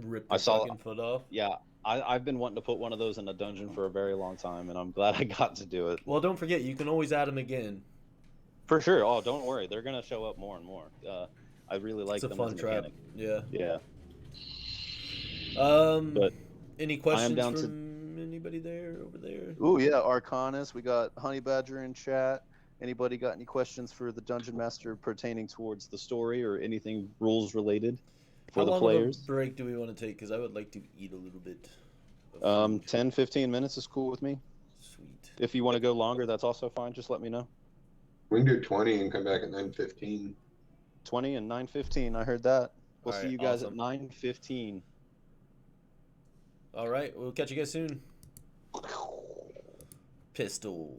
Rip the fucking foot off. Yeah, I've been wanting to put one of those in a dungeon for a very long time, and I'm glad I got to do it. Well, don't forget, you can always add them again. For sure. Oh, don't worry. They're going to show up more and more. I really like them as a fun trap. mechanic. Yeah. But any questions down from anybody over there? Oh, yeah, Arcanus. We got Honey Badger in chat. Anybody got any questions for the Dungeon Master pertaining towards the story or anything rules related for the players? How long of a break do we want to take? Because I would like to eat a little bit. 10-15 minutes is cool with me. Sweet. If you want to go longer, that's also fine. Just let me know. We can do 20 and come back at 9:15. 20 and 9:15. I heard that. We'll see you guys awesome. at 9:15. All right. We'll catch you guys soon. Pistol.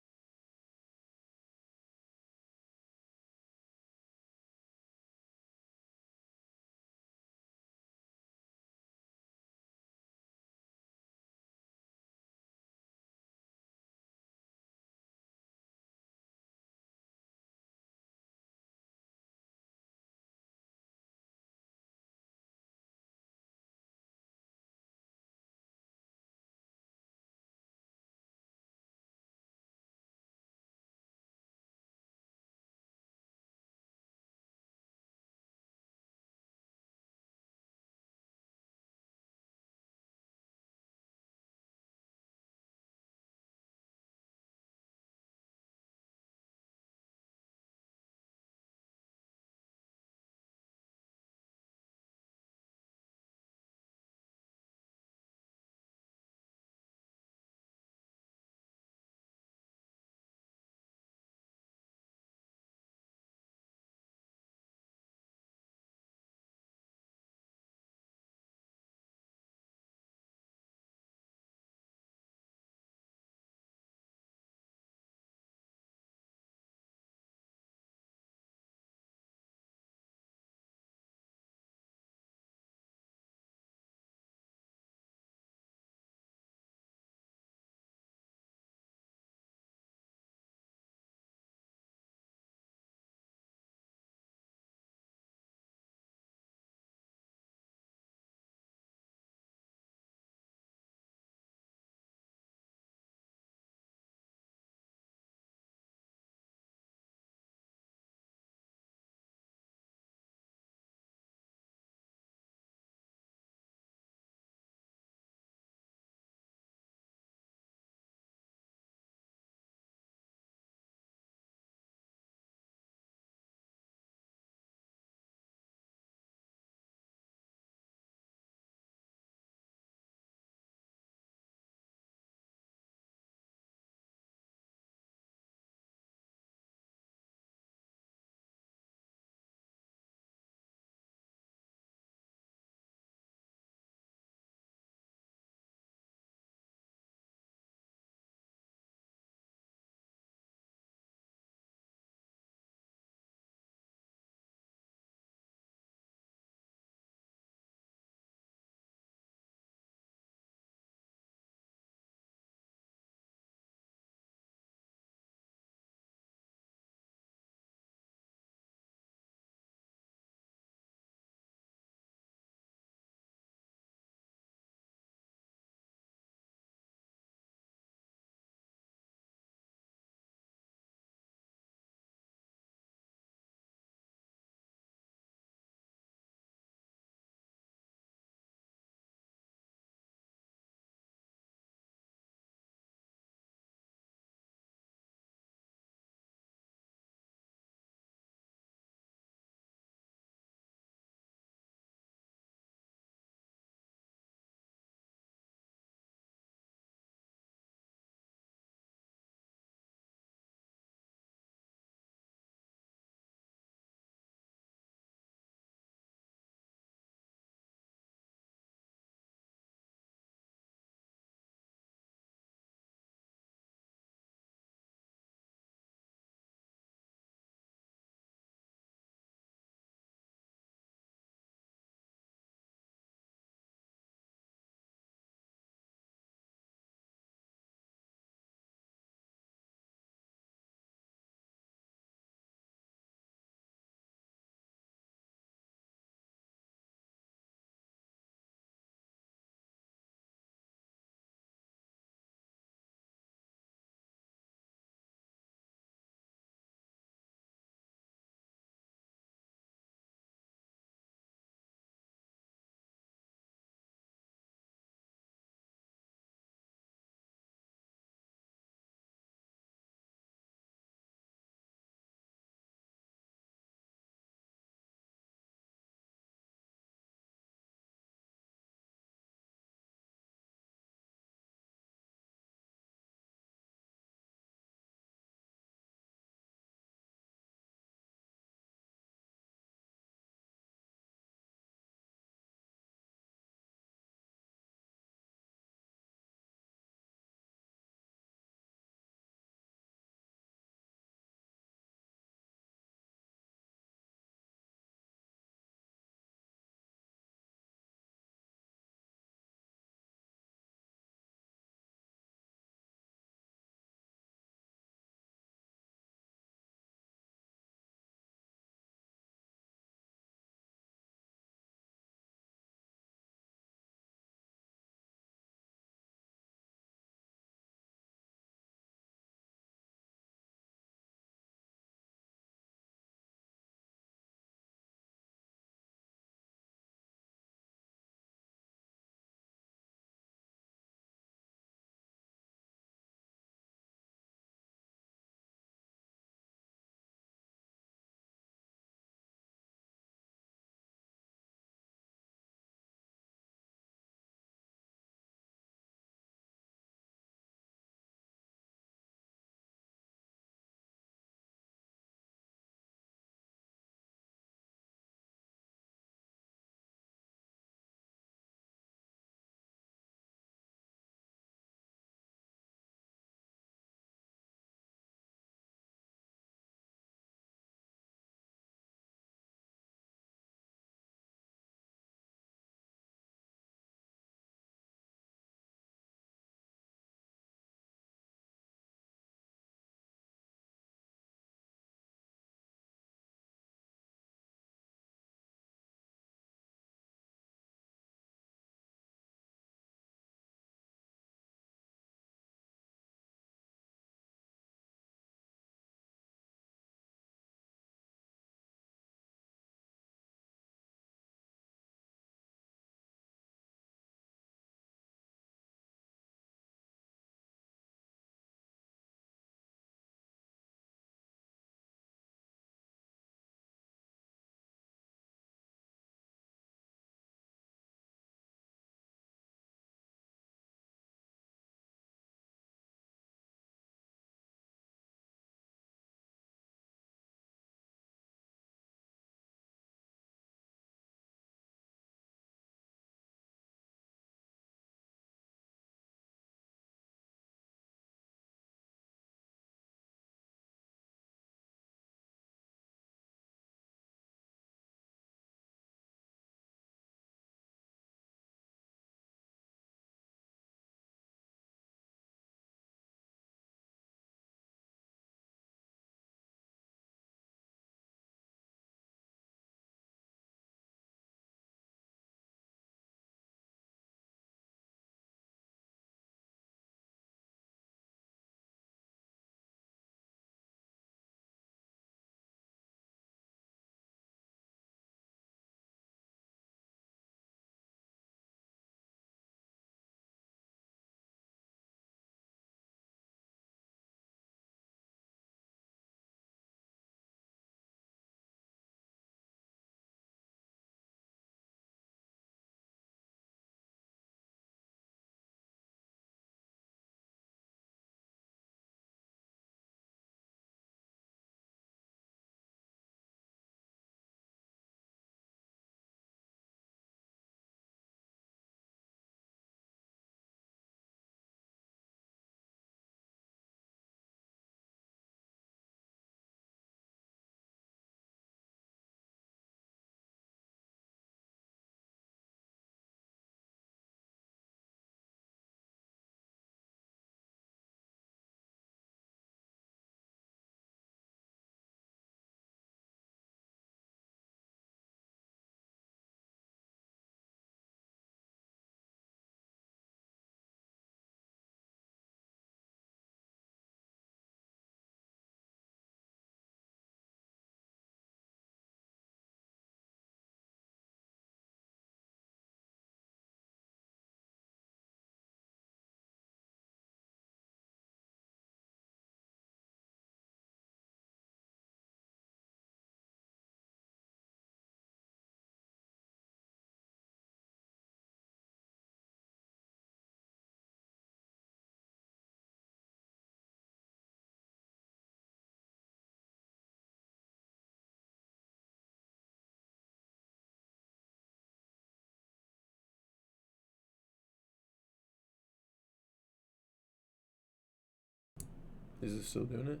Is it still doing it?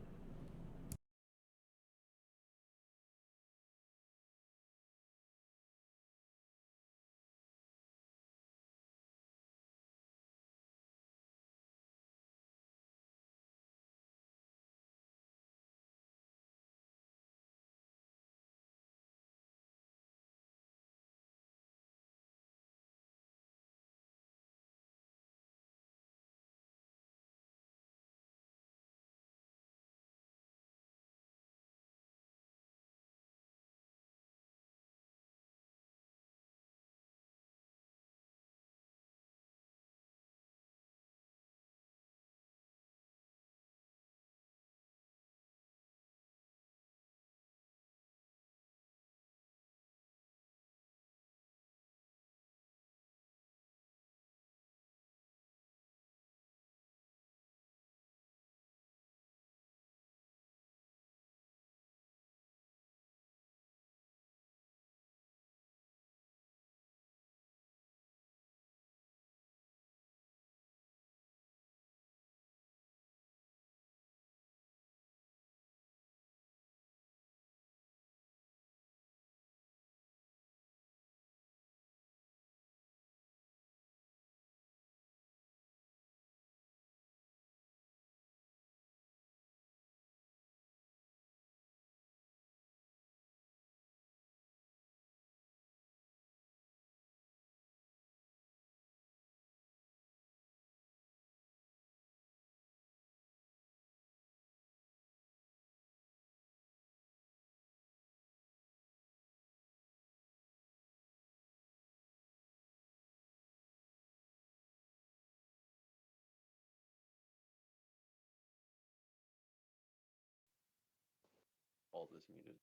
All this muted.